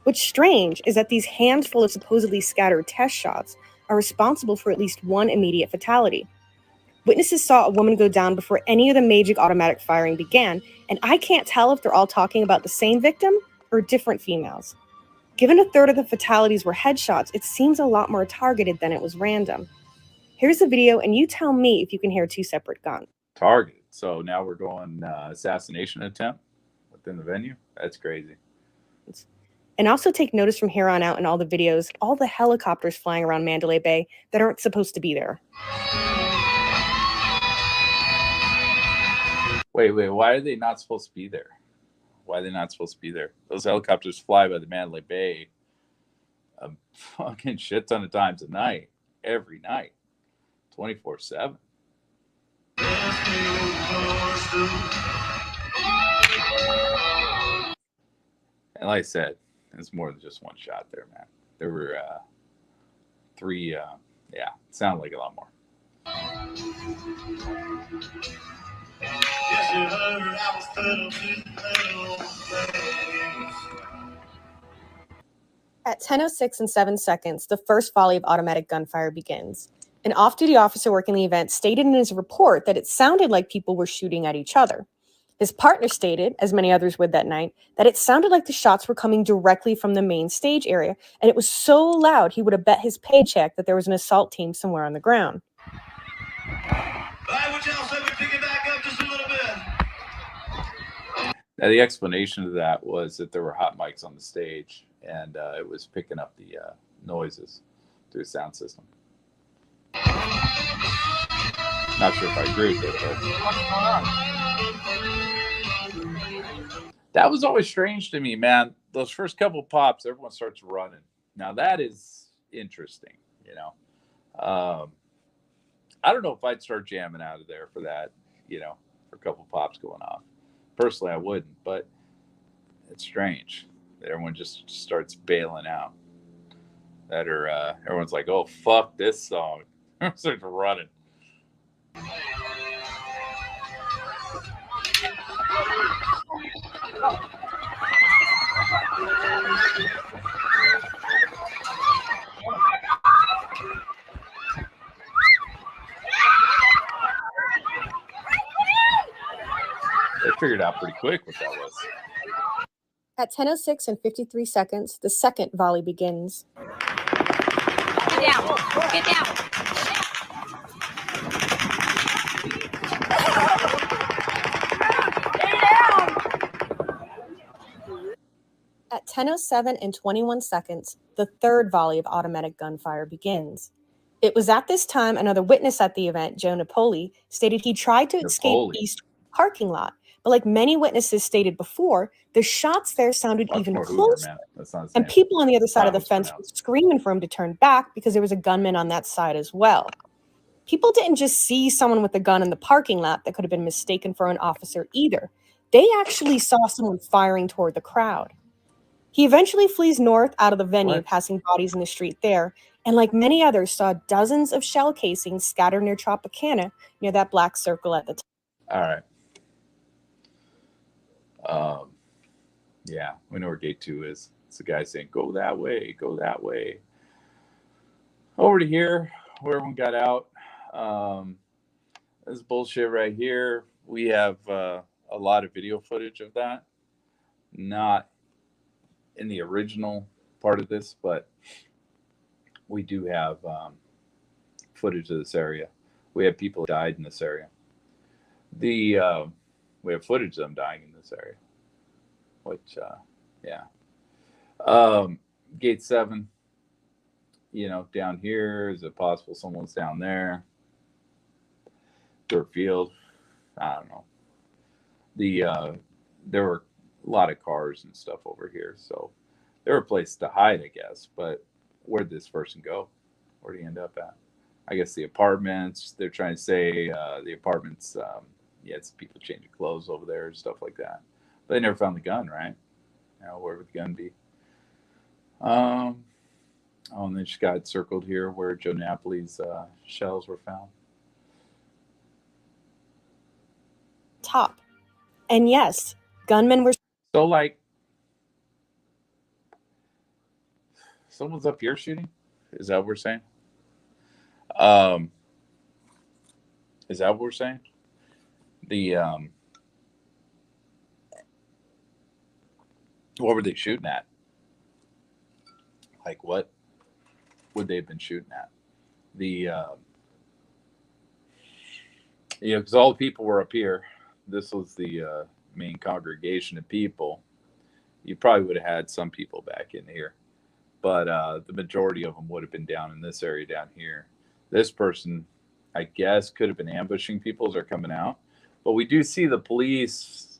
What's strange is that these handful of supposedly scattered test shots are responsible for at least one immediate fatality. Witnesses saw a woman go down before any of the Magic automatic firing began, and I can't tell if they're all talking about the same victim or different females. Given a third of the fatalities were headshots, it seems a lot more targeted than it was random. Here's the video, and you tell me if you can hear two separate guns. Targeted. So now we're going assassination attempt within the venue. That's crazy. And also take notice from here on out in all the videos, all the helicopters flying around Mandalay Bay that aren't supposed to be there. Wait, why are they not supposed to be there? Why are they not supposed to be there? Those helicopters fly by the Mandalay Bay a fucking shit ton of times a night, every night, 24/7. And like I said, it's more than just one shot there, man. There were three, it sounded like a lot more. At 10:06 and 7 seconds, the first volley of automatic gunfire begins. An off-duty officer working the event stated in his report that it sounded like people were shooting at each other. His partner stated, as many others would that night, that it sounded like the shots were coming directly from the main stage area, and it was so loud he would have bet his paycheck that there was an assault team somewhere on the ground. Now, the explanation of that was that there were hot mics on the stage, and it was picking up the noises through the sound system. Not sure if I agree with it, but that was always strange to me, man. Those first couple pops, everyone starts running. Now that is interesting, you know. I don't know if I'd start jamming out of there for that, you know, for a couple pops going off. Personally, I wouldn't, but it's strange that everyone just starts bailing out. That are everyone's like, "Oh, fuck this song," starts running. They figured out pretty quick what that was. At 10:06 and 53 seconds, the second volley begins. Get down! Get down! At 10:07 and 21 seconds, the third volley of automatic gunfire begins. It was at this time another witness at the event, Joe Napoli, stated he tried to escape Napoli. the east parking lot, but like many witnesses stated before, the shots there sounded even Buckmore Hoover, closer. man. That's not his And name. people on the other side of the That was fence were pronounced. screaming for him to turn back because there was a gunman on that side as well. People didn't just see someone with a gun in the parking lot that could have been mistaken for an officer either. They actually saw someone firing toward the crowd. He eventually flees north out of the venue, What? passing bodies in the street there, and like many others, saw dozens of shell casings scattered near Tropicana, near that black circle at the top. All right. Yeah, we know where gate 2 is. It's the guy saying, go that way, go that way. Over to here, where everyone got out. This bullshit right here. We have a lot of video footage of that. Not in the original part of this, but we do have footage of this area. We have people who died in this area. We have footage of them dying in this area. Which, yeah. Gate 7, down here. Is it possible someone's down there? Dirt field. I don't know. There were a lot of cars and stuff over here, so there were places to hide, I guess. But where'd this person go? Where'd he end up at? I guess the apartments. They're trying to say the apartments. It's people changing clothes over there and stuff like that. But they never found the gun, right? Where would the gun be? And then she got circled here where Joe Napoli's shells were found. Top. And yes, gunmen were... So, someone's up here shooting? Is that what we're saying? Is that what we're saying? What were they shooting at? Like, what would they have been shooting at? Because all the people were up here. This was the main congregation of people. You probably would have had some people back in here, but the majority of them would have been down in this area down here. This person, I guess, could have been ambushing people as they're coming out. But we do see the police.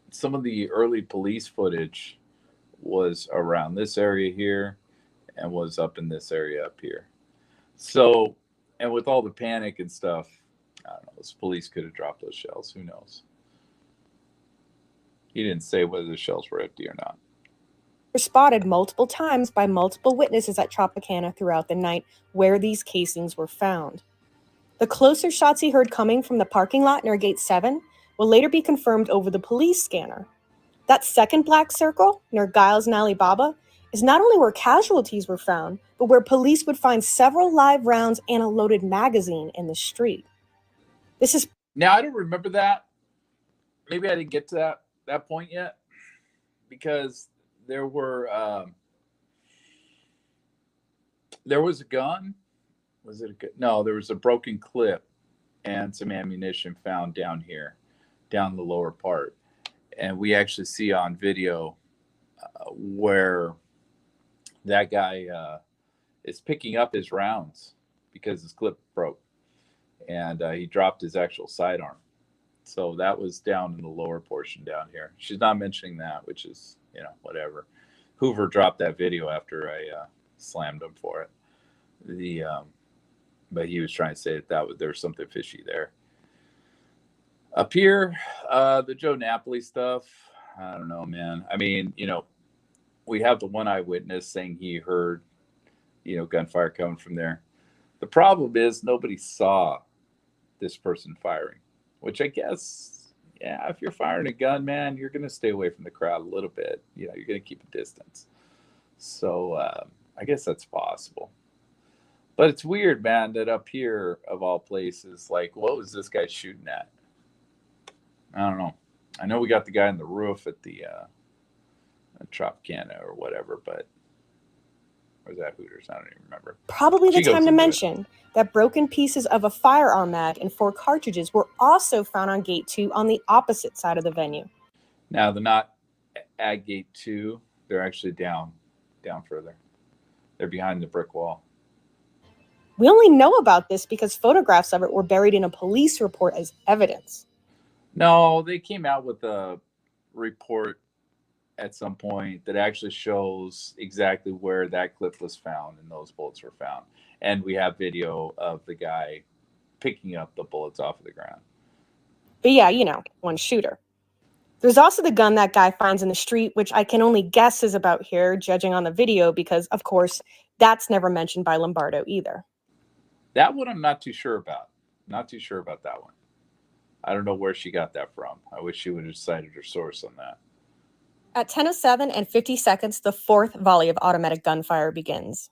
Some of the early police footage was around this area here and was up in this area up here. So, and with all the panic and stuff, I don't know, those police could have dropped those shells. Who knows? He didn't say whether the shells were empty or not. Were spotted multiple times by multiple witnesses at Tropicana throughout the night where these casings were found. The closer shots he heard coming from the parking lot near Gate 7 will later be confirmed over the police scanner. That second black circle near Giles and Alibaba is not only where casualties were found, but where police would find several live rounds and a loaded magazine in the street. This is... Now, I don't remember that. Maybe I didn't get to that point yet, because there was a gun. Was it a gun? No, there was a broken clip and some ammunition found down here, down the lower part. And we actually see on video where that guy is picking up his rounds because his clip broke. And he dropped his actual sidearm. So that was down in the lower portion down here. She's not mentioning that, which is, whatever. Hoover dropped that video after I slammed him for it. But he was trying to say that there was something fishy there. Up here, the Joe Napoli stuff, I don't know, man. I mean, we have the one eyewitness saying he heard, gunfire coming from there. The problem is nobody saw this person firing, which I guess, if you're firing a gun, man, you're going to stay away from the crowd a little bit. You're going to keep a distance. So I guess that's possible. But it's weird, man, that up here, of all places, what was this guy shooting at? I don't know. I know we got the guy on the roof at the Tropicana or whatever, but or was that Hooters? I don't even remember. Probably the time to mention that broken pieces of a firearm mag and 4 cartridges were also found on Gate 2 on the opposite side of the venue. Now, they're not at Gate 2. They're actually down further. They're behind the brick wall. We only know about this because photographs of it were buried in a police report as evidence. No, they came out with a report at some point that actually shows exactly where that clip was found and those bullets were found. And we have video of the guy picking up the bullets off of the ground. But yeah, one shooter. There's also the gun that guy finds in the street, which I can only guess is about here, judging on the video, because, of course, that's never mentioned by Lombardo either. That one I'm not too sure about. Not too sure about that one. I don't know where she got that from. I wish she would have cited her source on that. At 10:07 and 50 seconds, the fourth volley of automatic gunfire begins.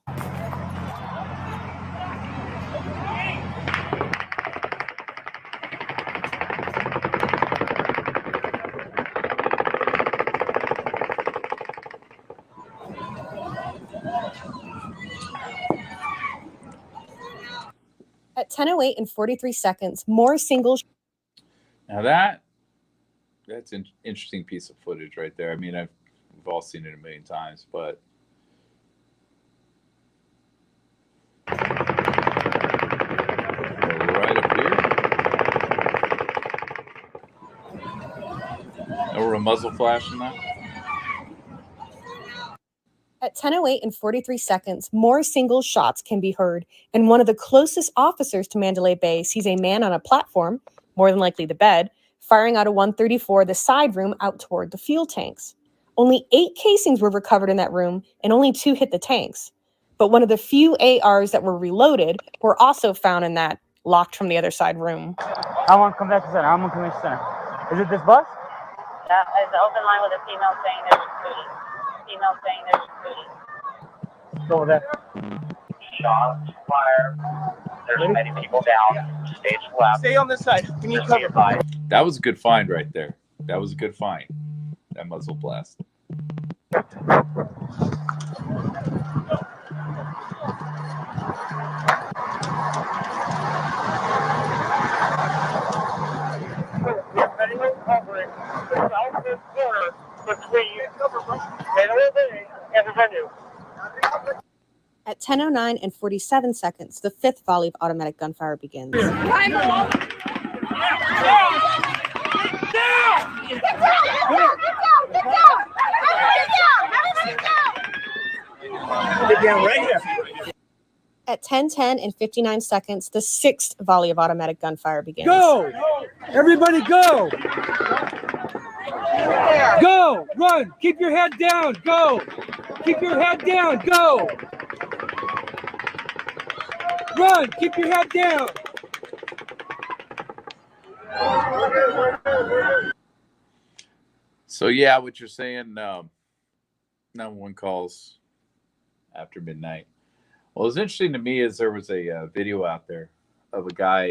At 10:08 and 43 seconds, more singles. Now that's an interesting piece of footage right there. I mean, we've all seen it a million times, but right up here, over a muzzle flash in that. At 10:08 and 43 seconds, more single shots can be heard, and one of the closest officers to Mandalay Bay sees a man on a platform, more than likely the bed, firing out a 134, the side room out toward the fuel tanks. Only 8 casings were recovered in that room, and only 2 hit the tanks. But one of the few ARs that were reloaded were also found in that locked from the other side room. I'm convention center. I'm on convention center. Is it this bus? That is an open line with a female saying there's a shooting. Female saying there's a shooting. Go there. Shots fired. There's many people down. Stage left. Stay on this side. Can you cover? That was a good find right there. That was a good find. That muzzle blast. At 10:09 and 47 seconds, the fifth volley of automatic gunfire begins. Get down! Get down right here. At 10:10 and 59 seconds, the sixth volley of automatic gunfire begins. Go! Everybody go! Go! Run! Keep your head down! Go! Keep your head down! Go! Run! Keep your head down! So yeah, what you're saying, 911 calls after midnight. What was interesting to me is there was a video out there of a guy.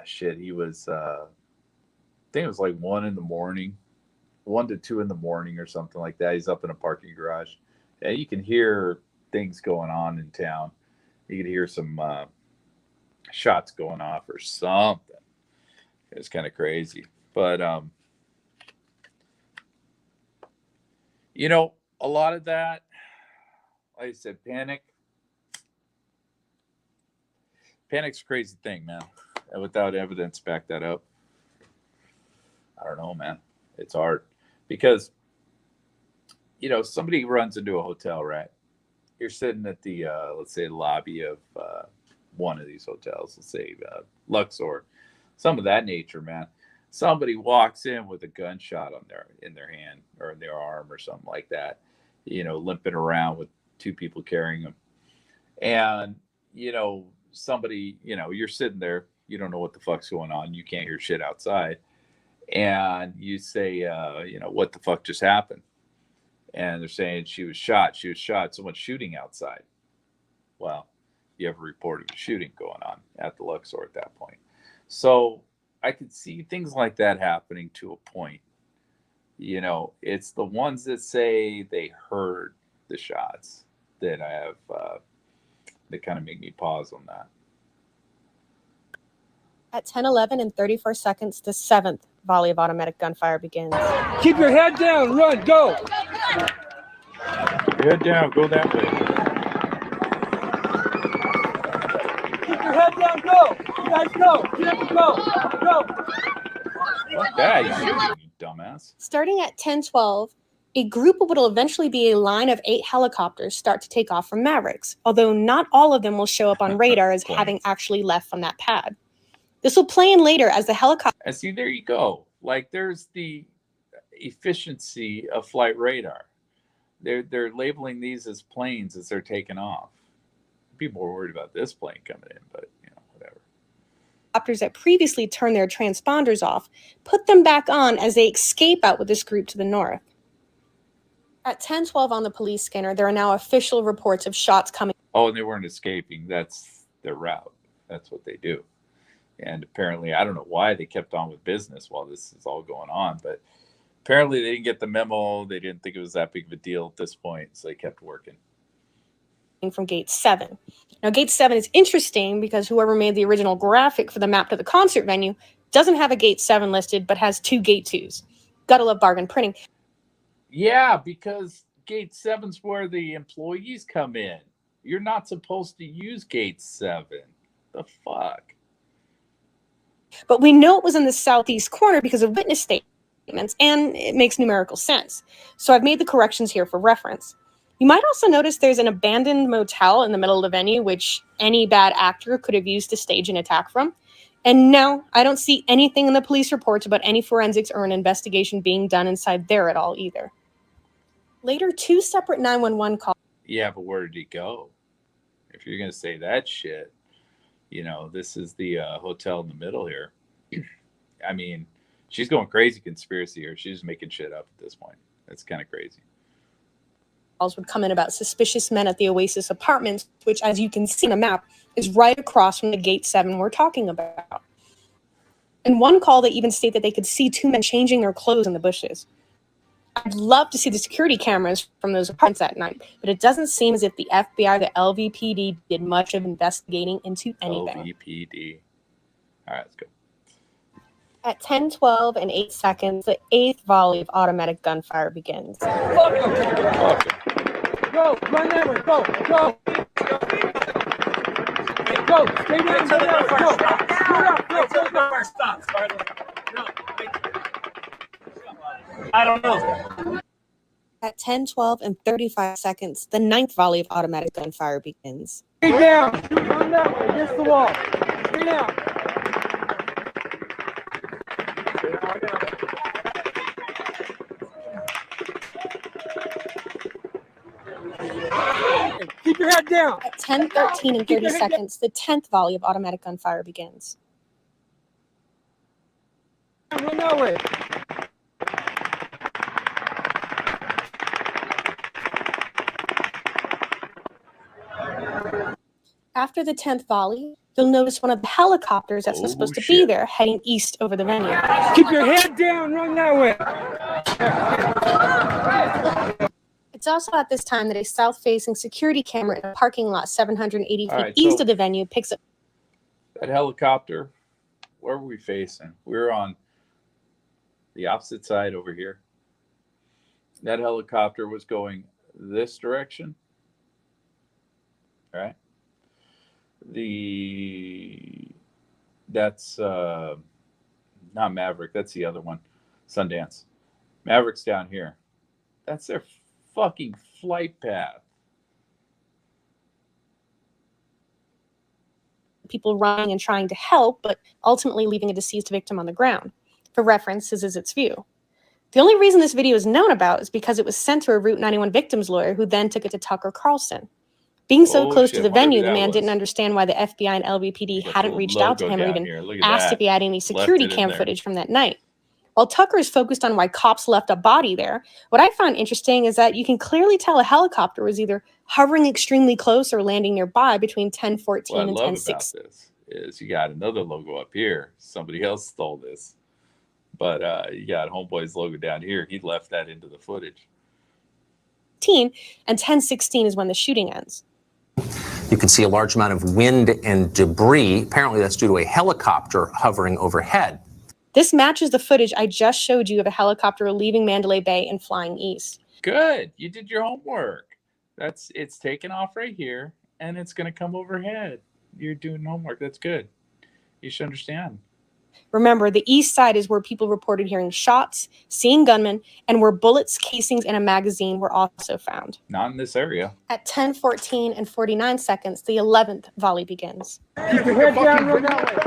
He was. I think it was like 1 in the morning, 1 to 2 in the morning or something like that. He's up in a parking garage, and you can hear things going on in town. You can hear some shots going off or something. It's kind of crazy, but a lot of that, like I said, panic's a crazy thing, man. And without evidence back that up, I don't know, man. It's hard because somebody runs into a hotel, right? You're sitting at the let's say lobby of one of these hotels, let's say Luxor, some of that nature, man. Somebody walks in with a gunshot in their hand or in their arm or something like that, limping around with 2 people carrying them. And, somebody, you're sitting there, you don't know what the fuck's going on. You can't hear shit outside. And you say, what the fuck just happened? And they're saying she was shot. Someone's shooting outside. Well, you have a report of a shooting going on at the Luxor at that point. So I could see things like that happening to a point. It's the ones that say they heard the shots that I have that kind of make me pause on that. At 10:11 and 34 seconds, the seventh volley of automatic gunfire begins. Keep your head down. Run. Go. Head down. Go that way. Keep your head down. Go. You guys go. Get up and go. Go. Fuck that. You dumbass. Starting at 10:12, a group of what will eventually be a line of 8 helicopters start to take off from Mavericks, although not all of them will show up on radar as having actually left from that pad. This will play in later as the helicopter. And see, there you go. Like, there's the efficiency of flight radar. They're labeling these as planes as they're taking off. People were worried about this plane coming in, but whatever. Helicopters that previously turned their transponders off put them back on as they escape out with this group to the north. At 10:12 on the police scanner, there are now official reports of shots coming. Oh, and they weren't escaping. That's their route. That's what they do. And apparently, I don't know why they kept on with business while this is all going on, but apparently they didn't get the memo. They didn't think it was that big of a deal at this point, so they kept working. From Gate 7. Now, Gate 7 is interesting because whoever made the original graphic for the map to the concert venue doesn't have a Gate 7 listed, but has 2 Gate 2s. Gotta love bargain printing. Yeah, because Gate 7's where the employees come in. You're not supposed to use Gate 7. The fuck? But we know it was in the southeast corner because of witness statements, and it makes numerical sense. So I've made the corrections here for reference. You might also notice there's an abandoned motel in the middle of the venue, which any bad actor could have used to stage an attack from. And no, I don't see anything in the police reports about any forensics or an investigation being done inside there at all either. Later, 2 separate 911 calls. Yeah, but where did he go? If you're going to say that shit, this is the hotel in the middle here. I mean, she's going crazy conspiracy here. She's making shit up at this point. That's kind of crazy. Would come in about suspicious men at the Oasis Apartments, which, as you can see on the map, is right across from the Gate 7 we're talking about. In one call, they even state that they could see 2 men changing their clothes in the bushes. I'd love to see the security cameras from those apartments that night, but it doesn't seem as if the FBI or the LVPD did much of investigating into anything. LVPD. All right, let's go. At 10:12 and 8 seconds, the 8th volley of automatic gunfire begins. Fuck him. Go, run that way, go. Go, stay down, go. I don't know. At 10:12 and 35 seconds, the 9th volley of automatic gunfire begins. Stay down, run that way, against the wall. Stay down. Keep your head down. At 10:13 and 30 seconds, the 10th volley of automatic gunfire begins. Run that way. After the 10th volley, you'll notice one of the helicopters that's supposed to be there heading east over the venue. Keep your head down, run that way. It's also at this time that a south-facing security camera in a parking lot 780 feet right, east so of the venue picks up. That helicopter, where were we facing? We were on the opposite side over here. That helicopter was going this direction. All right. That's not Maverick. That's the other one. Sundance. Maverick's down here. That's their fucking flight path. People running and trying to help, but ultimately leaving a deceased victim on the ground. For reference, this is its view. The only reason this video is known about is because it was sent to a Route 91 victims lawyer who then took it to Tucker Carlson. Being so close to the venue, the man didn't understand why the FBI and LVPD hadn't reached out to him or even asked if he had any security cam footage from that night. While Tucker is focused on why cops left a body there, what I found interesting is that you can clearly tell a helicopter was either hovering extremely close or landing nearby between 10:14 and 10:16. What I love about this is you got another logo up here. Somebody else stole this. But you got Homeboy's logo down here. He left that into the footage. And 10:16 is when the shooting ends. You can see a large amount of wind and debris. Apparently that's due to a helicopter hovering overhead. This matches the footage I just showed you of a helicopter leaving Mandalay Bay and flying east. Good. You did your homework. It's taken off right here, and it's going to come overhead. You're doing homework. That's good. You should understand. Remember, the east side is where people reported hearing shots, seeing gunmen, and where bullets, casings, and a magazine were also found. Not in this area. At 10:14 and 49 seconds, the 11th volley begins. Keep your head down, run that way.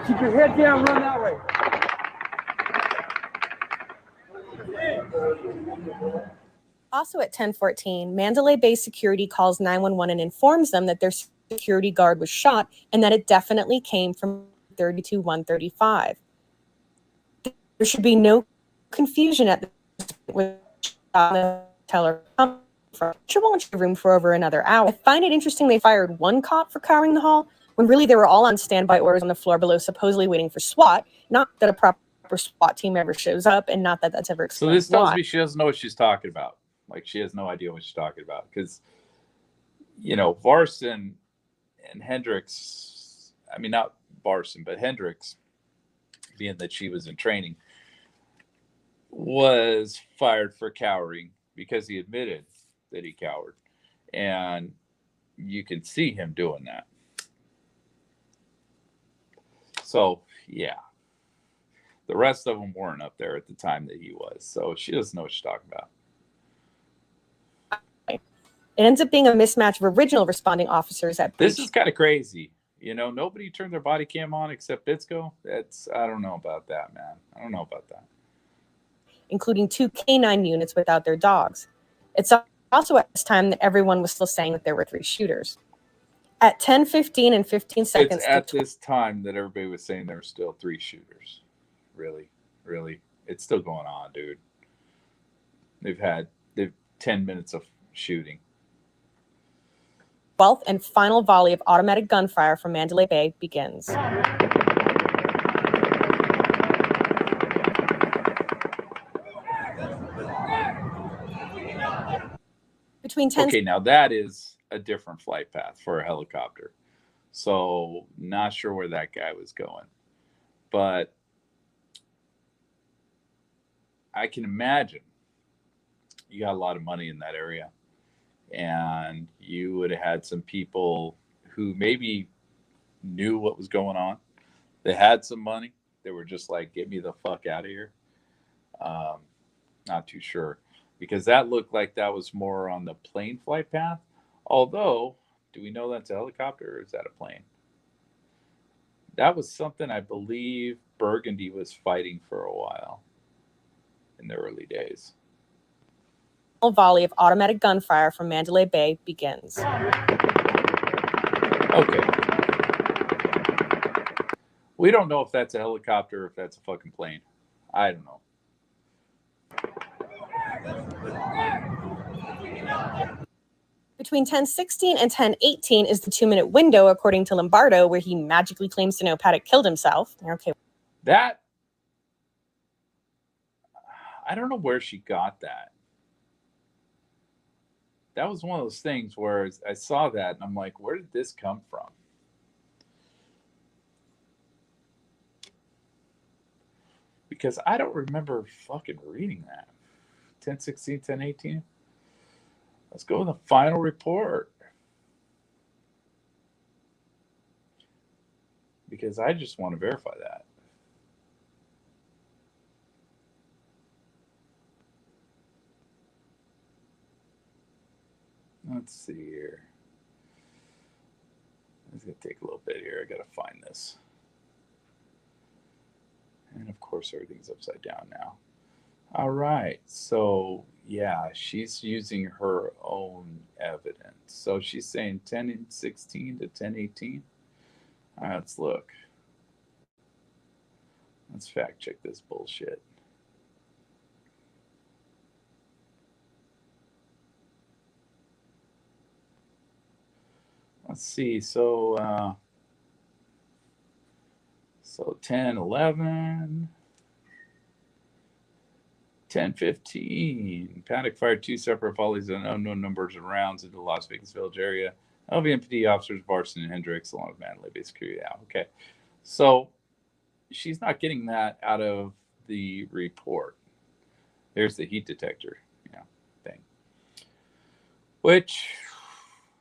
Keep your head down, run that way. Also at 10:14, Mandalay Bay security calls 911 and informs them that their security guard was shot and that it definitely came from 32-135. There should be no confusion at this point with the teller come from. She won't have room for over another hour. I find it interesting they fired one cop for cowering the hall when really they were all on standby orders on the floor below, supposedly waiting for SWAT. Not that a proper SWAT team ever shows up, and not that that's ever So explained. this tells me she doesn't know what she's talking about. Like, she has no idea what she's talking about. Because, you know, Varson and Hendricks, I mean, not Varson, but Hendricks, being that she was in training, was fired for cowering because he admitted that he cowered. And you can see him doing that. So, yeah. The rest of them weren't up there at the time that he was. So she doesn't know what she's talking about. It ends up being a mismatch of original responding officers at This is kind of crazy. You know, nobody turned their body cam on except Bitsko. I don't know about that, man. I don't know about that. Including 2 canine units without their dogs. It's also at this time that everyone was still saying that there were 3 shooters. At 10:15 and 15 seconds. It's at this time that everybody was saying there were still 3 shooters. Really? It's still going on, dude. They've 10 minutes of shooting. 12th and final volley of automatic gunfire from Mandalay Bay begins. Between 10. Okay, now that is a different flight path for a helicopter. So not sure where that guy was going. But I can imagine you got a lot of money in that area. And you would have had some people who maybe knew what was going on. They had some money. They were just like, get me the fuck out of here. Not too sure. Because that looked like that was more on the plane flight path. Although, do we know that's a helicopter or is that a plane? That was something I believe Burgundy was fighting for a while in the early days. Volley of automatic gunfire from Mandalay Bay begins. Okay. We don't know if that's a helicopter or if that's a fucking plane. I don't know. Between 10:16 and 10:18 is the 2-minute window, according to Lombardo, where he magically claims to know Paddock killed himself. Okay. That, I don't know where she got that. That was one of those things where I saw that and I'm like, where did this come from? Because I don't remember fucking reading that. 10:16, 10:18. Let's go with the final report. Because I just want to verify that. Let's see here. It's going to take a little bit here. I got to find this. And of course, everything's upside down now. All right. So, yeah, she's using her own evidence. So she's saying 10:16 to 10:18. All right, let's look. Let's fact check this bullshit. Let's see. So 10:11, 10:15. Paddock fired 2 separate volleys and unknown numbers of rounds into the Las Vegas Village area. LVMPD officers Varson and Hendricks, along with Mandalay Bay security. Yeah, okay. So she's not getting that out of the report. There's the heat detector, thing. Which,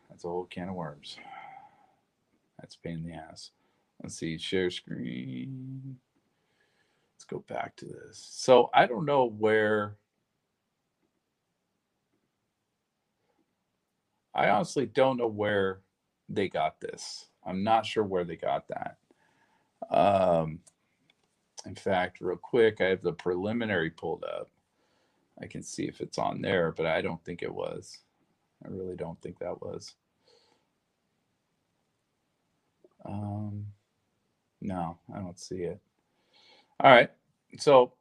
that's a whole can of worms. That's a pain in the ass. Let's see, share screen. Let's go back to this. So I don't know where. I honestly don't know where they got this. I'm not sure where they got that. In fact, real quick, I have the preliminary pulled up. I can see if it's on there, but I don't think it was. I really don't think that was. No, I don't see it. All right. So,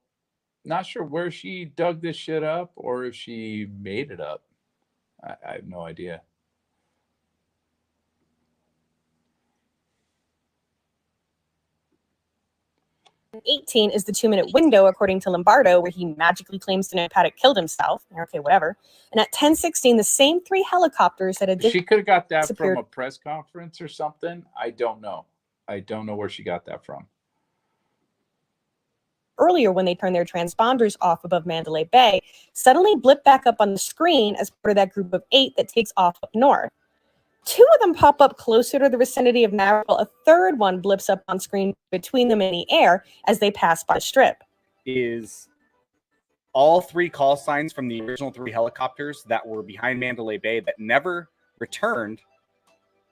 not sure where she dug this shit up or if she made it up. I have no idea. '18 is the 2-minute window, according to Lombardo, where he magically claims to know Paddock killed himself. Okay, whatever. And at 10:16, the same 3 helicopters that had She could have got that from a press conference or something. I don't know. I don't know where she got that from. earlier when they turned their transponders off above Mandalay Bay, suddenly blip back up on the screen as part of that group of 8 that takes off up north. 2 of them pop up closer to the vicinity of Maverick. A third one blips up on screen between them in the air as they pass by the strip. Is all 3 call signs from the original 3 helicopters that were behind Mandalay Bay that never returned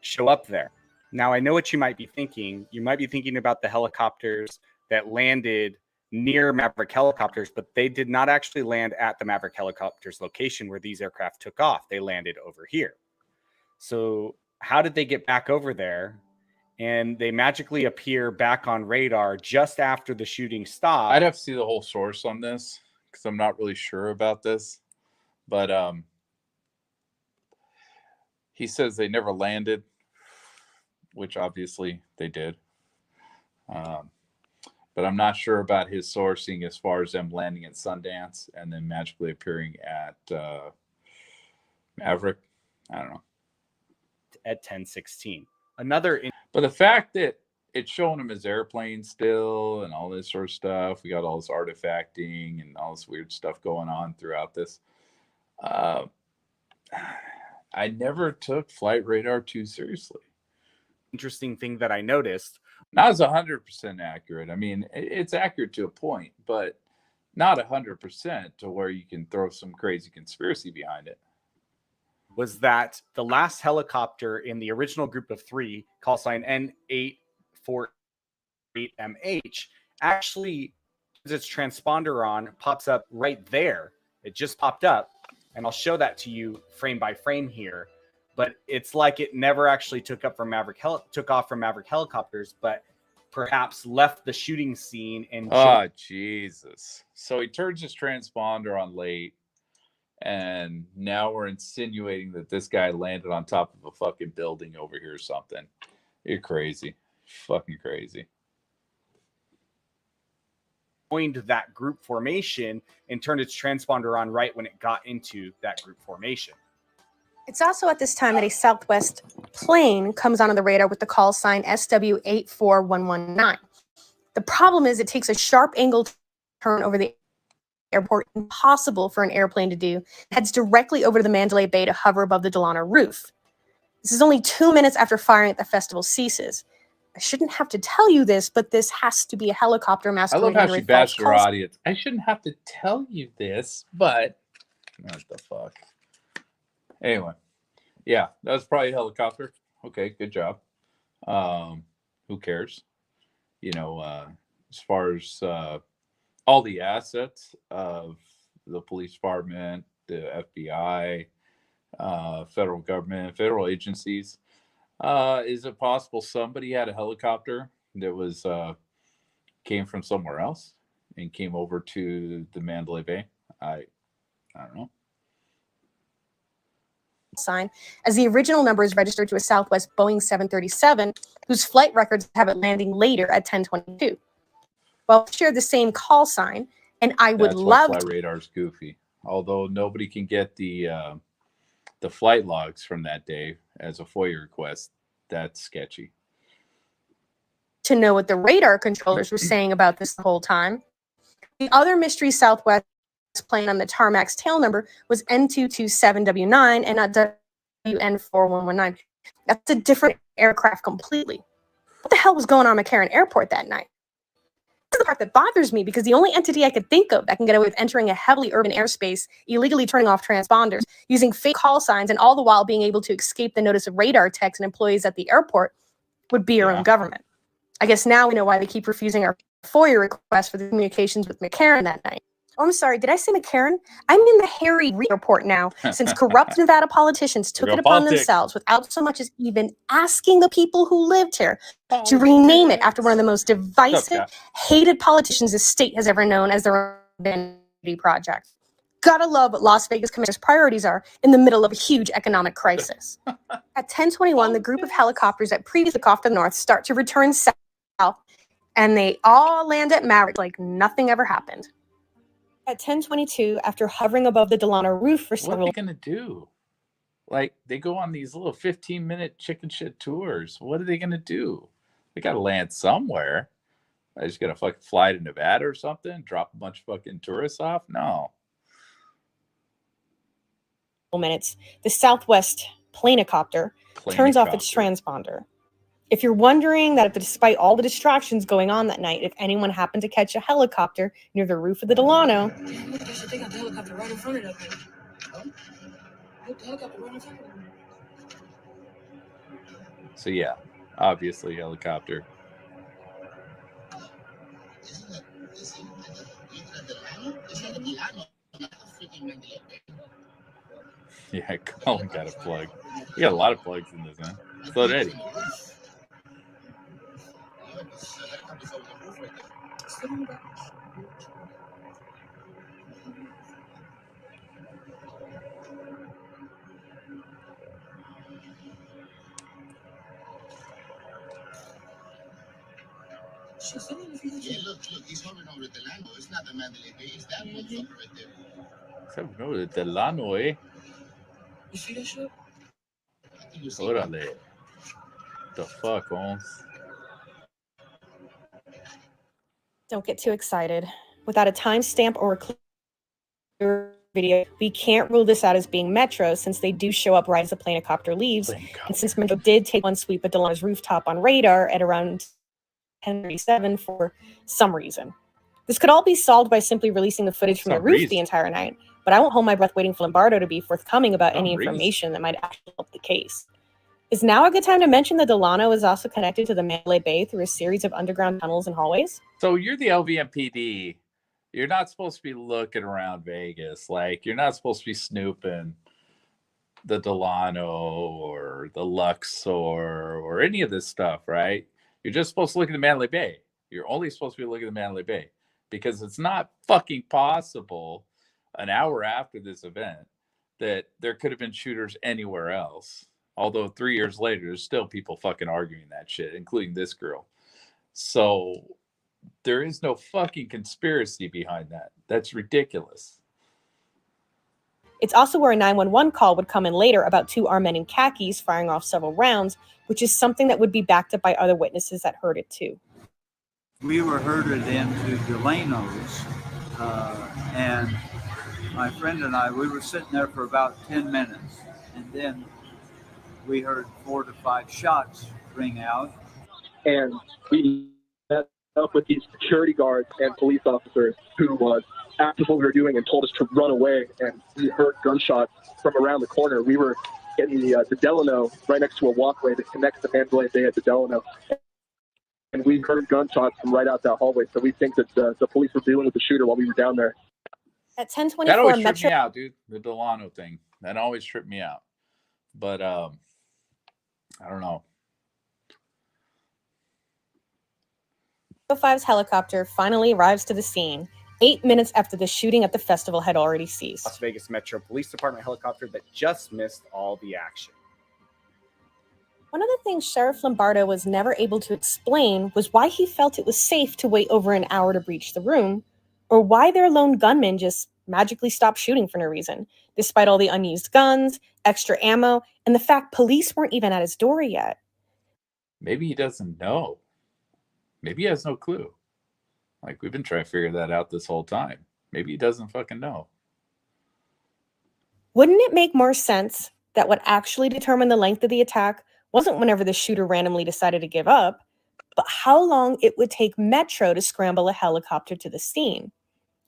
show up there. Now, I know what you might be thinking. You might be thinking about the helicopters that landed near Maverick helicopters, but they did not actually land at the Maverick helicopters location where these aircraft took off. They landed over here. So how did they get back over there? And they magically appear back on radar just after the shooting stopped. I'd have to see the whole source on this because I'm not really sure about this. But he says they never landed, which obviously they did. But I'm not sure about his sourcing as far as them landing at Sundance and then magically appearing at Maverick. I don't know. At 10:16. But the fact that it's showing them as airplanes still and all this sort of stuff, we got all this artifacting and all this weird stuff going on throughout this. I never took Flight Radar too seriously. Interesting thing that I noticed. Not as 100% accurate. I mean, it's accurate to a point, but not 100% to where you can throw some crazy conspiracy behind it. Was that the last helicopter in the original group of 3, call sign N848MH, actually, its transponder on, pops up right there. It just popped up, and I'll show that to you frame by frame here. But it's like it never actually took off from Maverick helicopters, but perhaps left the shooting scene and. Oh, Jesus! So he turns his transponder on late. And now we're insinuating that this guy landed on top of a fucking building over here or something. You're crazy. Fucking crazy. Joined that group formation and turned its transponder on right when it got into that group formation. It's also at this time that a Southwest plane comes onto the radar with the call sign SW84119. The problem is it takes a sharp angle turn over the airport, impossible for an airplane to do, heads directly over to the Mandalay Bay to hover above the Delano roof. This is only 2 minutes after firing at the festival ceases. I shouldn't have to tell you this, but this has to be a helicopter I masquerading love how under she a false bashed her call sign. audience. I shouldn't have to tell you this, but what the fuck? Anyway, yeah, that was probably a helicopter. Okay, good job. Who cares? You know, as far as all the assets of the police department, the FBI, federal government, federal agencies. Is it possible somebody had a helicopter that was came from somewhere else and came over to the Mandalay Bay? I don't know. Sign, as the original number is registered to a Southwest Boeing 737, whose flight records have it landing later at 10:22. Well, share the same call sign, and I would That's love why Flight Radar's goofy. Although nobody can get the flight logs from that day as a FOIA request, that's sketchy. to know what the radar controllers were saying about this the whole time. The other mystery Southwest plane on the tarmac's tail number was N227W9 and not WN4119. That's a different aircraft completely. What the hell was going on at McCarran Airport that night? This is the part that bothers me, because the only entity I could think of that can get away with entering a heavily urban airspace, illegally turning off transponders, using fake call signs, and all the while being able to escape the notice of radar techs and employees at the airport would be your own government. I guess now we know why they keep refusing our FOIA request for the communications with McCarran that night. Oh, I'm sorry, did I say McCarran? I'm in the Harry Reid report now, since corrupt Nevada politicians took it upon themselves without so much as even asking the people who lived here to rename it after one of the most divisive, hated politicians the state has ever known as their own vanity project. Gotta love what Las Vegas Commissioner's priorities are in the middle of a huge economic crisis. At 10:21, the group of helicopters that previously took off to the north start to return south, and they all land at Maverick like nothing ever happened. At 10:22, after hovering above the Delano roof for several... What are they going to do? Like, they go on these little 15-minute chicken shit tours. What are they going to do? They got to land somewhere. Are they just going to fucking fly to Nevada or something? Drop a bunch of fucking tourists off? No. minutes, the Southwest Planecopter turns off its transponder. If you're wondering that despite all the distractions going on that night, if anyone happened to catch a helicopter near the roof of the Delano... They got the helicopter right in front of them. The helicopter right in front of them. So yeah, obviously helicopter. Yeah, Colin got a plug. We got a lot of plugs in this, man. So did Eddie. Yeah, look, he's hovering over the Delano. It's not the Mandalay Bay, it's that motherfucker right there. It's hovering over the Delano, eh? You see that shit? Órale. The fuck, Holmes? Don't get too excited. Without a timestamp or a clear video, we can't rule this out as being Metro, since they do show up right as the Planecopter leaves. And since Metro did take one sweep at Delano's rooftop on radar at around 10:37 for some reason. This could all be solved by simply releasing the footage from the roof the entire night, but I won't hold my breath waiting for Lombardo to be forthcoming about any information that might actually help the case. Is now a good time to mention that Delano is also connected to the Mandalay Bay through a series of underground tunnels and hallways? So you're the LVMPD. You're not supposed to be looking around Vegas. Like, you're not supposed to be snooping the Delano or the Luxor or any of this stuff, right? You're just supposed to look at the Mandalay Bay. You're only supposed to be looking at the Mandalay Bay, because it's not fucking possible an hour after this event that there could have been shooters anywhere else. Although 3 years later, there's still people fucking arguing that shit, including this girl. So there is no fucking conspiracy behind that. That's ridiculous. It's also where a 911 call would come in later about two armed men in khakis firing off several rounds, which is something that would be backed up by other witnesses that heard it too. We were herded into Delano's, and my friend and I, we were sitting there for about 10 minutes, and then we heard 4 to 5 shots ring out. And we met up with these security guards and police officers who asked us what we were doing and told us to run away, and we heard gunshots from around the corner. We were in the Delano, right next to a walkway that connects the Mandalay Bay at the Delano. And we heard gunshots from right out that hallway, so we think that the police were dealing with the shooter while we were down there. At 10:24, that always tripped me out, dude. The Delano thing. That always tripped me out. But I don't know. 5's helicopter finally arrives to the scene 8 minutes after the shooting at the festival had already ceased. Las Vegas Metro Police Department helicopter that just missed all the action. One of the things Sheriff Lombardo was never able to explain was why he felt it was safe to wait over an hour to breach the room, or why their lone gunman just magically stopped shooting for no reason, despite all the unused guns, extra ammo, and the fact police weren't even at his door yet. Maybe he doesn't know. Maybe he has no clue. Like, we've been trying to figure that out this whole time. Maybe he doesn't fucking know. Wouldn't it make more sense that what actually determined the length of the attack wasn't whenever the shooter randomly decided to give up, but how long it would take Metro to scramble a helicopter to the scene.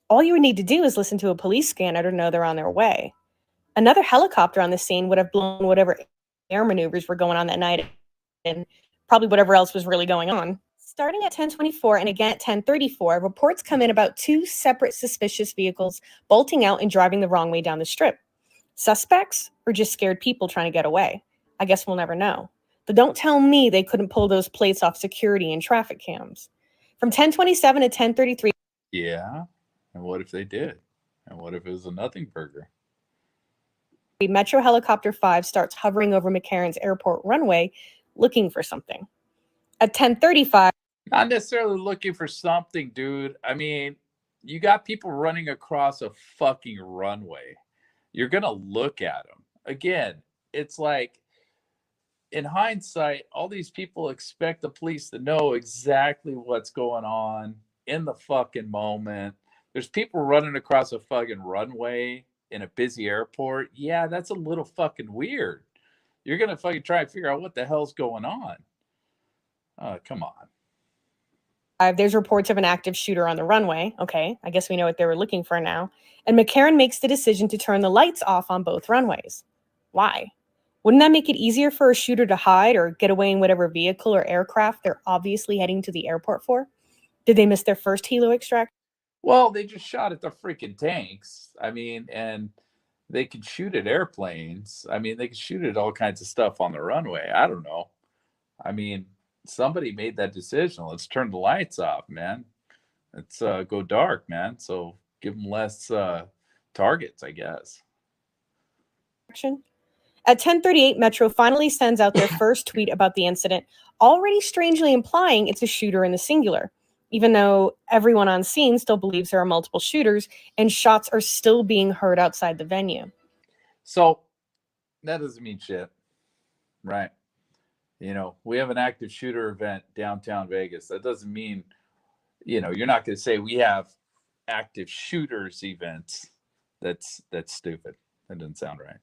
All you would need to do is listen to a police scanner to know they're on their way. Another helicopter on the scene would have blown whatever air maneuvers were going on that night and probably whatever else was really going on. Starting at 10:24 and again at 10:34, reports come in about 2 separate suspicious vehicles bolting out and driving the wrong way down the strip. Suspects or just scared people trying to get away? I guess we'll never know. But don't tell me they couldn't pull those plates off security and traffic cams. From 10:27 to 10:33. Yeah. And what if they did? And what if it was a nothing burger? Metro Helicopter 5 starts hovering over McCarran's airport runway looking for something. At 10:35. Not necessarily looking for something, dude. I mean, you got people running across a fucking runway. You're going to look at them. Again, it's like, in hindsight, all these people expect the police to know exactly what's going on in the fucking moment. There's people running across a fucking runway in a busy airport. Yeah, that's a little fucking weird. You're going to fucking try and figure out what the hell's going on. Come on. There's reports of an active shooter on the runway. Okay, I guess we know what they were looking for now. And McCarran makes the decision to turn the lights off on both runways. Why? Wouldn't that make it easier for a shooter to hide or get away in whatever vehicle or aircraft they're obviously heading to the airport for? Did they miss their first helo extract? Well, they just shot at the freaking tanks. I mean, and they could shoot at airplanes. I mean, they could shoot at all kinds of stuff on the runway. I don't know. I mean, somebody made that decision. Let's turn the lights off, man. Let's go dark, man. So give them less targets, I guess. At 10:38, Metro finally sends out their first tweet about the incident, already strangely implying it's a shooter in the singular, even though everyone on scene still believes there are multiple shooters and shots are still being heard outside the venue. So that doesn't mean shit, right? You know, we have an active shooter event downtown Vegas. That doesn't mean, you know, you're not going to say we have active shooters events. That's stupid. That doesn't sound right.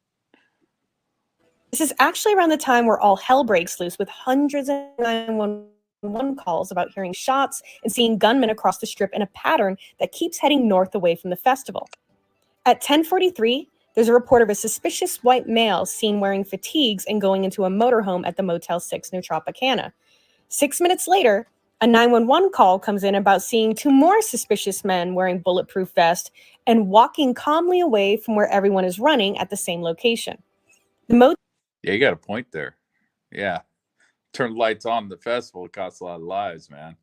This is actually around the time where all hell breaks loose with hundreds of 911 calls about hearing shots and seeing gunmen across the strip in a pattern that keeps heading north away from the festival. At 10:43, there's a report of a suspicious white male seen wearing fatigues and going into a motorhome at the Motel 6 near Tropicana. 6 minutes later, a 911 call comes in about seeing 2 more suspicious men wearing bulletproof vests and walking calmly away from where everyone is running at the same location. Yeah, you got a point there. Yeah. Turn the lights on at the festival. It costs a lot of lives, man.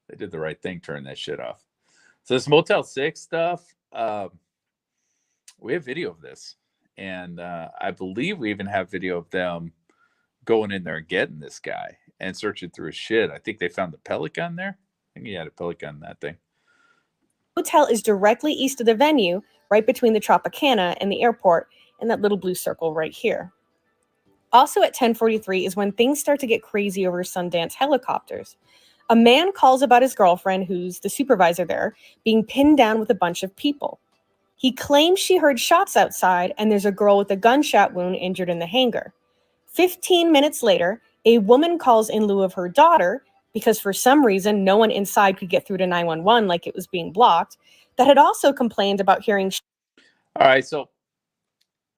They did the right thing, turning that shit off. So this Motel 6 stuff, we have video of this. And I believe we even have video of them going in there and getting this guy and searching through his shit. I think they found the pellet gun there. I think he had a pellet gun in that thing. The hotel is directly east of the venue, right between the Tropicana and the airport, and that little blue circle right here. Also at 10:43 is when things start to get crazy over Sundance helicopters. A man calls about his girlfriend, who's the supervisor there, being pinned down with a bunch of people. He claims she heard shots outside, and there's a girl with a gunshot wound injured in the hangar. 15 minutes later, a woman calls in lieu of her daughter, because for some reason no one inside could get through to 911 like it was being blocked, that had also complained about hearing. All right, so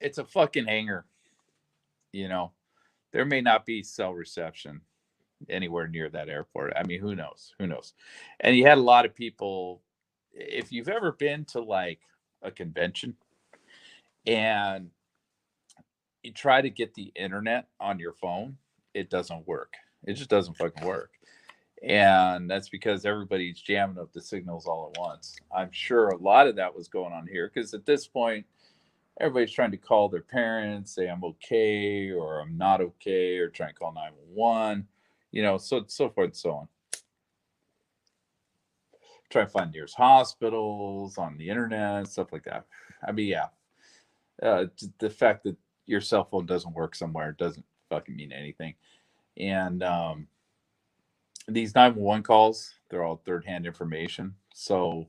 it's a fucking hangar. You know, there may not be cell reception anywhere near that airport. I mean, who knows? Who knows? And you had a lot of people. If you've ever been to like a convention and you try to get the internet on your phone, it doesn't work. It just doesn't fucking work. And that's because everybody's jamming up the signals all at once. I'm sure a lot of that was going on here because at this point, everybody's trying to call their parents, say I'm okay or I'm not okay, or trying to call 911, you know, so forth and so on. Try to find nearest hospitals on the internet, stuff like that. I mean, yeah, the fact that your cell phone doesn't work somewhere doesn't fucking mean anything. And these 911 calls, they're all third-hand information. So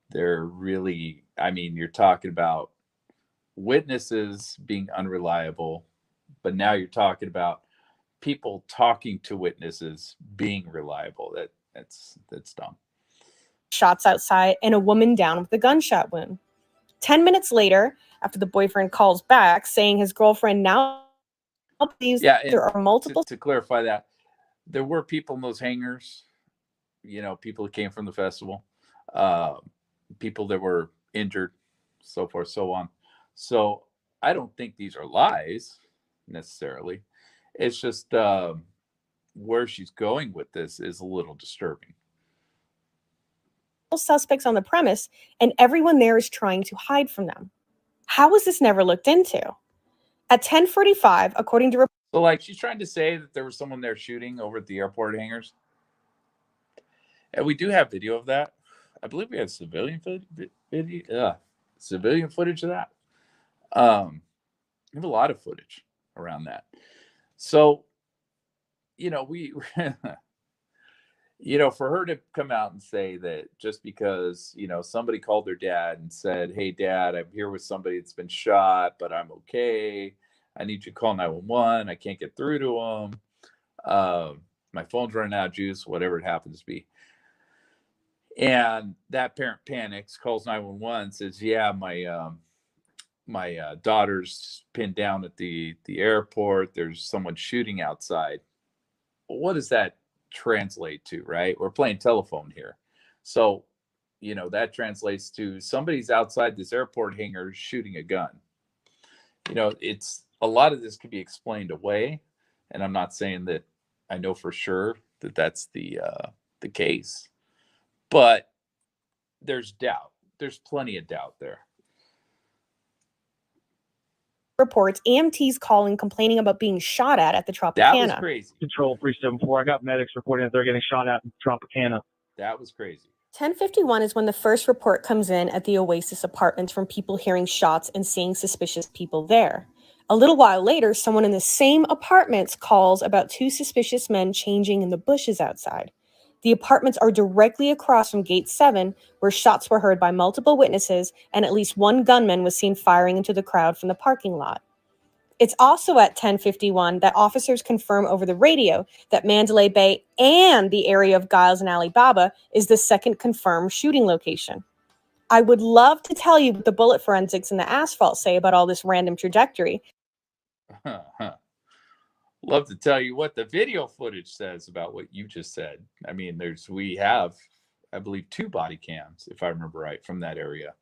they're really, I mean, you're talking about witnesses being unreliable, but now you're talking about people talking to witnesses being reliable. That's dumb. Shots outside and a woman down with a gunshot wound. 10 minutes later, after the boyfriend calls back saying his girlfriend now believes there are multiple. To clarify that, there were people in those hangars, people that came from the festival, people that were injured, so forth, so on. So I don't think these are lies necessarily. It's just where she's going with this is a little disturbing. Suspects on the premise, and everyone there is trying to hide from them. How was this never looked into? At 10:45, according to so like she's trying to say that there was someone there shooting over at the airport hangars. And we do have video of that. I believe we have civilian civilian footage of that. We have a lot of footage around that. So, we for her to come out and say that just because, somebody called their dad and said, "Hey, Dad, I'm here with somebody that's been shot, but I'm okay. I need you to call 911. I can't get through to them. My phone's running out of juice," whatever it happens to be. And that parent panics, calls 911, says, "Yeah, my daughter's pinned down at the airport. There's someone shooting outside." Well, what does that translate to, right? We're playing telephone here. So, that translates to somebody's outside this airport hangar shooting a gun. It's a lot of this could be explained away. And I'm not saying that I know for sure that that's the case, but there's doubt. There's plenty of doubt there. Reports EMTs calling, complaining about being shot at the Tropicana. That was crazy. Control 374. I got medics reporting that they're getting shot at in Tropicana. That was crazy. 10:51 is when the first report comes in at the Oasis apartments from people hearing shots and seeing suspicious people there. A little while later, someone in the same apartments calls about 2 suspicious men changing in the bushes outside. The apartments are directly across from Gate 7, where shots were heard by multiple witnesses, and at least one gunman was seen firing into the crowd from the parking lot. It's also at 10:51 that officers confirm over the radio that Mandalay Bay and the area of Giles and Alibaba is the second confirmed shooting location. I would love to tell you what the bullet forensics and the asphalt say about all this random trajectory. Love to tell you what the video footage says about what you just said. I mean, we have, I believe, 2 body cams, if I remember right, from that area.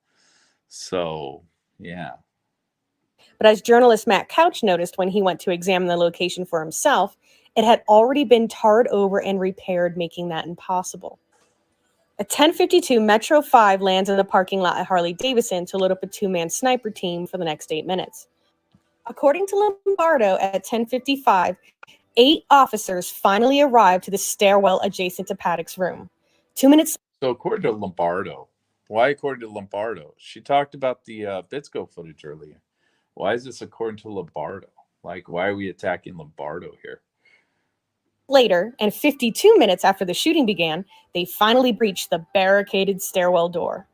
So, yeah. But as journalist Matt Couch noticed when he went to examine the location for himself, it had already been tarred over and repaired, making that impossible. At 10:52, Metro 5 lands in the parking lot at Harley-Davidson to load up a 2-man sniper team for the next 8 minutes. According to Lombardo, at 10:55, 8 officers finally arrived to the stairwell adjacent to Paddock's room. 2 minutes. So according to Lombardo, why according to Lombardo? She talked about the Bitsko footage earlier. Why is this according to Lombardo? Like, why are we attacking Lombardo here? Later, and 52 minutes after the shooting began, they finally breached the barricaded stairwell door.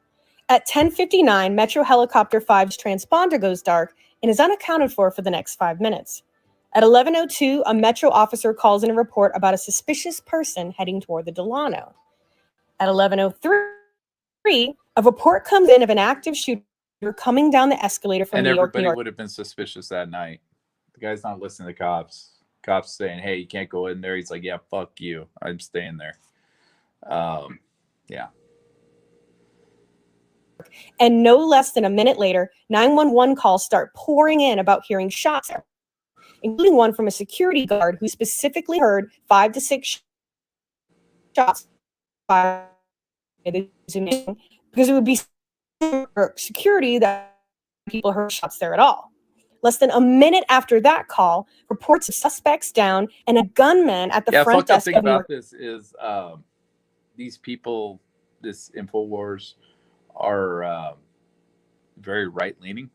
At 10:59, Metro Helicopter 5's transponder goes dark and is unaccounted for the next 5 minutes. At 11:02, a Metro officer calls in a report about a suspicious person heading toward the Delano. At 11:03, a report comes in of an active shooter coming down the escalator from New York. Everybody would have been suspicious that night. The guy's not listening to the cops. Cops saying, "Hey, you can't go in there." He's like, "Yeah, fuck you. I'm staying there." Yeah. And no less than a minute later, 911 calls start pouring in about hearing shots, including one from a security guard who specifically heard 5 to 6 shots by the Zoom, because it would be security that people heard shots there at all. Less than a minute after that call, reports of suspects down and a gunman at the front desk. The thing about this is these people, this Infowars, are very right-leaning.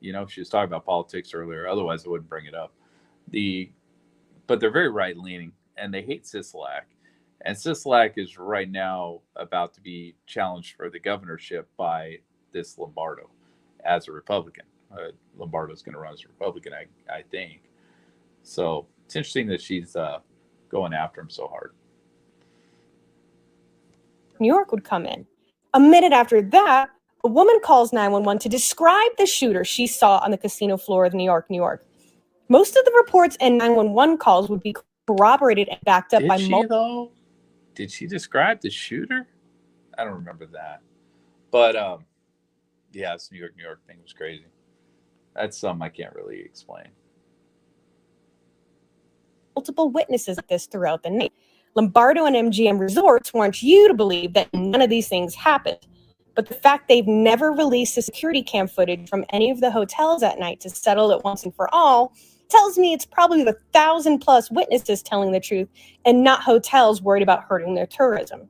She was talking about politics earlier. Otherwise, I wouldn't bring it up. But they're very right-leaning, and they hate Sisolak. And Sisolak is right now about to be challenged for the governorship by this Lombardo as a Republican. Lombardo's going to run as a Republican, I think. So It's interesting that she's going after him so hard. New York would come in. A minute after that, a woman calls 911 to describe the shooter she saw on the casino floor of New York, New York. Most of the reports and 911 calls would be corroborated and backed up by though? Did she describe the shooter? I don't remember that. But yeah, this New York thing was crazy. That's something I can't really explain. multiple witnesses of this throughout the night. Lombardo and MGM Resorts want you to believe that none of these things happened. But the fact they've never released the security cam footage from any of the hotels at night to settle it once and for all tells me it's probably the 1,000+ witnesses telling the truth and not hotels worried about hurting their tourism.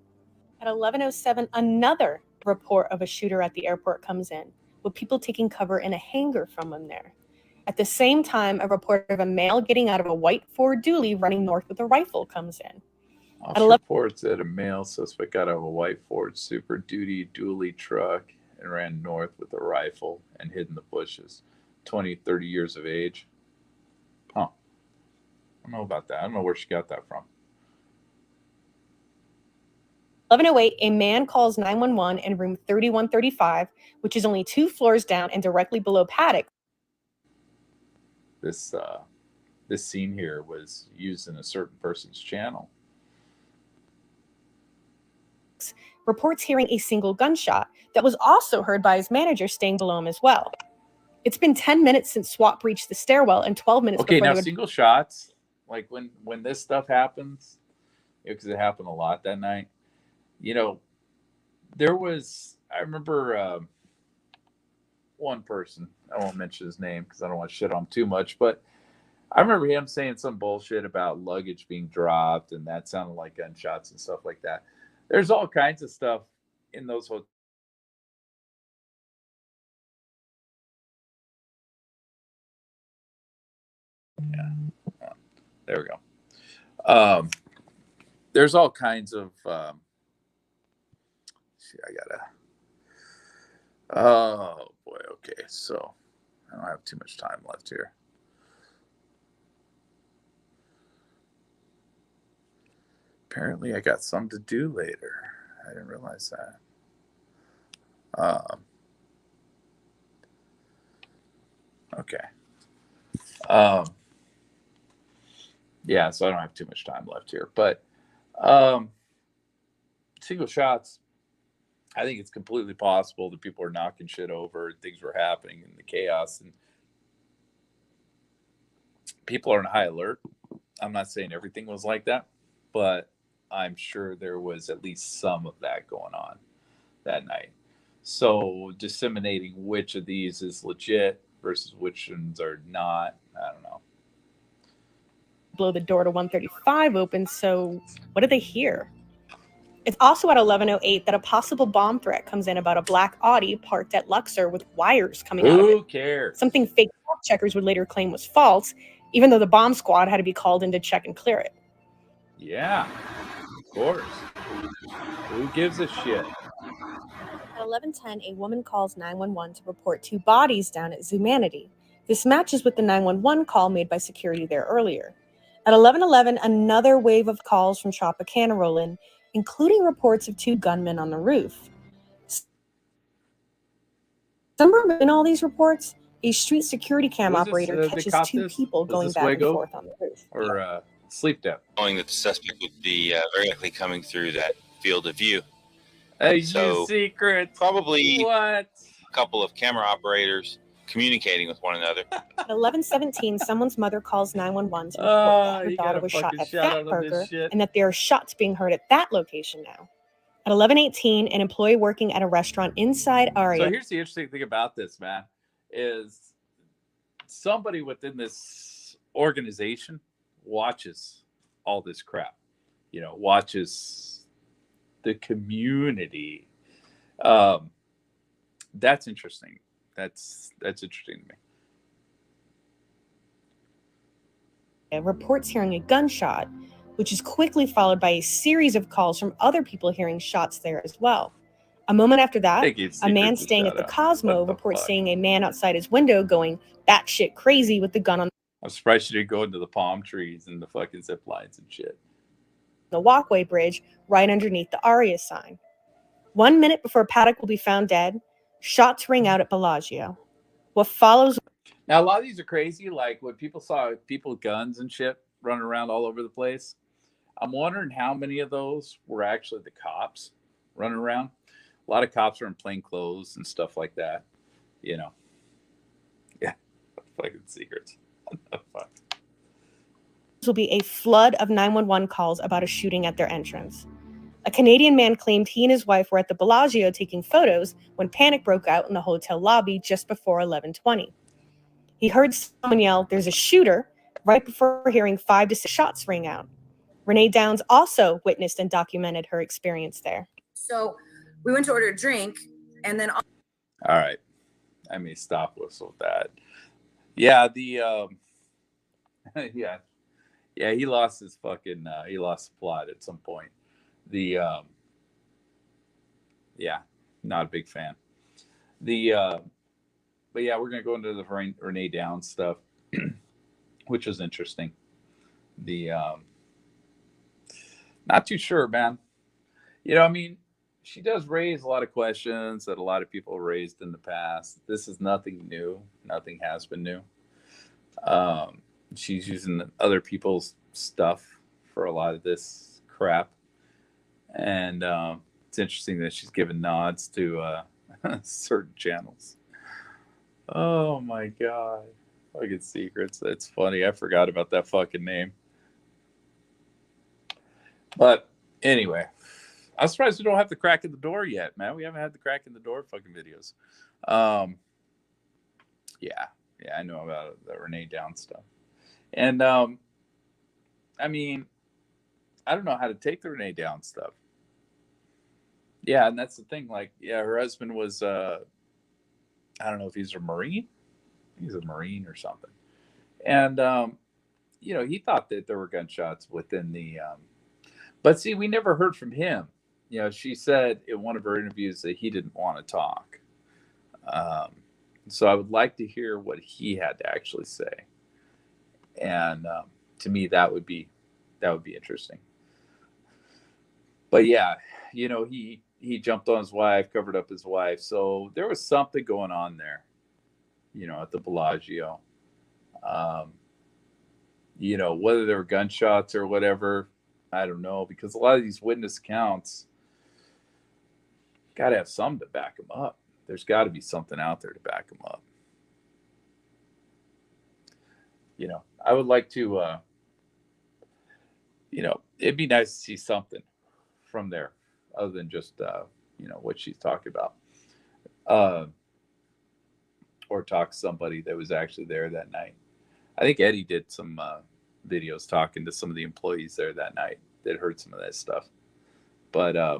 At 11:07, another report of a shooter at the airport comes in, with people taking cover in a hangar from him there. At the same time, a report of a male getting out of a white Ford dually running north with a rifle comes in. Officer reports that a male suspect got out of a white Ford Super Duty dually truck and ran north with a rifle and hid in the bushes. 20, 30 years of age. Huh. I don't know about that. I don't know where she got that from. 11:08, a man calls 911 in room 3135, which is only 2 floors down and directly below Paddock. This scene here was used in a certain person's channel. Reports hearing a single gunshot that was also heard by his manager staying below him as well. It's been 10 minutes since SWAT breached the stairwell and 12 minutes Okay, before now they would... single shots, like when this stuff happens, because it happened a lot that night, there was, I remember one person, I won't mention his name because I don't want to shit on him too much, but I remember him saying some bullshit about luggage being dropped, and that sounded like gunshots and stuff like that. There's all kinds of stuff in those hotels. Yeah, there we go. There's all kinds of. Oh boy. Okay, so I don't have too much time left here. Apparently, I got something to do later. I didn't realize that. Okay. Yeah, so I don't have too much time left here. But single shots, I think it's completely possible that people are knocking shit over, things were happening in the chaos, and people are on high alert. I'm not saying everything was like that, but I'm sure there was at least some of that going on that night. So disseminating which of these is legit versus which ones are not, I don't know. Blow the door to 135 open, so what do they hear? It's also at 11:08 that a possible bomb threat comes in about a black Audi parked at Luxor with wires coming out of it. Who cares? Something fake checkers would later claim was false, even though the bomb squad had to be called in to check and clear it. Yeah, of course. Who gives a shit? At 11:10, a woman calls 911 to report 2 bodies down at Zumanity. This matches with the 911 call made by security there earlier. At 11:11, another wave of calls from Tropicana roll in, including reports of 2 gunmen on the roof. Somewhere in all these reports, a street security cam operator catches 2 people going back and forth on the roof. Or sleep debt. Knowing that the suspect would be very likely coming through that field of view. So secret. Probably what? A couple of camera operators communicating with one another. At 11:17, someone's mother calls 911 to report that her daughter was shot at Fatburger and that there are shots being heard at that location now. At 11:18, an employee working at a restaurant inside Aria. So here's the interesting thing about this, man, is somebody within this organization watches all this crap. Watches the community. That's interesting. That's interesting to me. Reports hearing a gunshot, which is quickly followed by a series of calls from other people hearing shots there as well. A moment after that, a man staying at the Cosmo reports seeing a man outside his window going batshit crazy with the gun on. I'm surprised she didn't go into the palm trees and the fucking zip lines and shit. The walkway bridge right underneath the Aria sign. 1 minute before Paddock will be found dead, shots ring out at Bellagio. What follows... Now, a lot of these are crazy. Like when people saw people with guns and shit running around all over the place, I'm wondering how many of those were actually the cops running around. A lot of cops are in plain clothes and stuff like that. You know. Yeah. Fucking secrets. Fuck. will be a flood of 911 calls about a shooting at their entrance. A Canadian man claimed he and his wife were at the Bellagio taking photos when panic broke out in the hotel lobby just before 11:20. He heard someone yell, "There's a shooter," right before hearing 5 to 6 shots ring out. Renee Downs also witnessed and documented her experience there. So we went to order a drink, and then... All right. I may stop whistle with that. Yeah, the yeah, he lost his fucking he lost the plot at some point. The yeah, not a big fan. The but yeah, we're gonna go into the Renee Downs stuff, which is interesting. The not too sure, man. You know, I mean, she does raise a lot of questions that a lot of people raised in the past. This is nothing new. Nothing has been new. She's using other people's stuff for a lot of this crap. And it's interesting that she's given nods to certain channels. Oh my God. Fucking secrets. That's funny. I forgot about that fucking name. But anyway, I'm surprised we don't have the crack in the door yet, man. We haven't had the crack in the door fucking videos. Yeah, I know about the Renee Downs stuff. And I mean, I don't know how to take the Renee Downs stuff. Yeah, and that's the thing. Like, yeah, her husband was I don't know if he's a Marine. He's a Marine or something. And you know, he thought that there were gunshots within the but see, we never heard from him. You know, she said in one of her interviews that he didn't want to talk. So I would like to hear what he had to actually say. And to me, that would be interesting. But yeah, you know, he jumped on his wife, covered up his wife. So there was something going on there, you know, at the Bellagio. You know, whether there were gunshots or whatever, I don't know, because a lot of these witness accounts got to have something to back them up. There's got to be something out there to back them up. You know, I would like to, you know, it'd be nice to see something from there other than just, you know, what she's talking about. Or talk to somebody that was actually there that night. I think Eddie did some videos talking to some of the employees there that night that heard some of that stuff. But I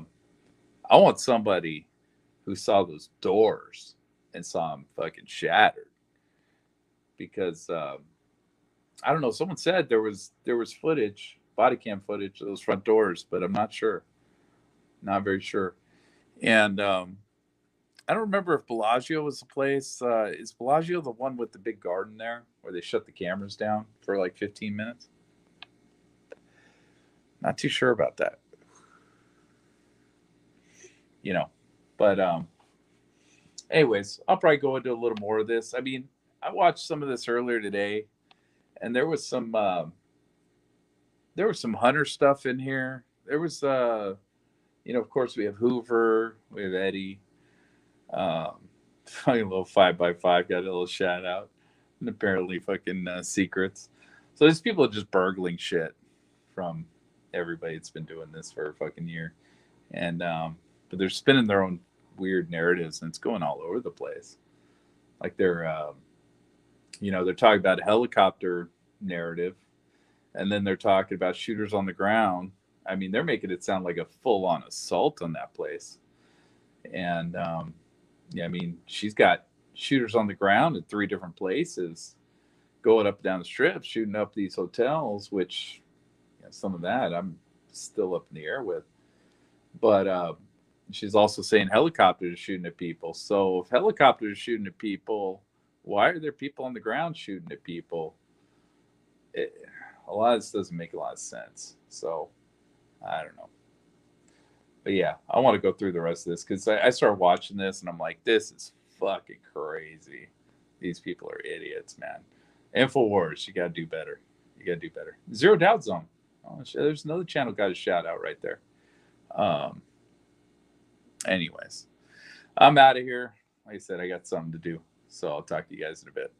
want somebody who saw those doors and saw them fucking shattered. Because I don't know, someone said there was footage, body cam footage of those front doors, but I'm not sure. Not very sure. And I don't remember if Bellagio was the place. Is Bellagio the one with the big garden there where they shut the cameras down for like 15 minutes? Not too sure about that. You know, but anyways, I'll probably go into a little more of this. I mean, I watched some of this earlier today, and there was some Hunter stuff in here. There was you know, of course we have Hoover, we have Eddie. Funny little 5x5 got a little shout out, and apparently fucking secrets. So these people are just burgling shit from everybody that's been doing this for a fucking year, and but they're spinning their own weird narratives, and it's going all over the place. Like they're you know, they're talking about a helicopter narrative, and then they're talking about shooters on the ground. I mean, they're making it sound like a full-on assault on that place. And yeah, I mean, she's got shooters on the ground in 3 different places, going up and down the strip, shooting up these hotels, which, you know, some of that I'm still up in the air with. But she's also saying helicopters are shooting at people. So if helicopters are shooting at people, why are there people on the ground shooting at people? a lot of this doesn't make a lot of sense. So I don't know. But yeah, I want to go through the rest of this because I started watching this and I'm like, this is fucking crazy. These people are idiots, man. Infowars, you got to do better. You got to do better. Zero Doubt Zone. Oh, there's another channel got a shout out right there. Anyways, I'm out of here. Like I said, I got something to do. So I'll talk to you guys in a bit.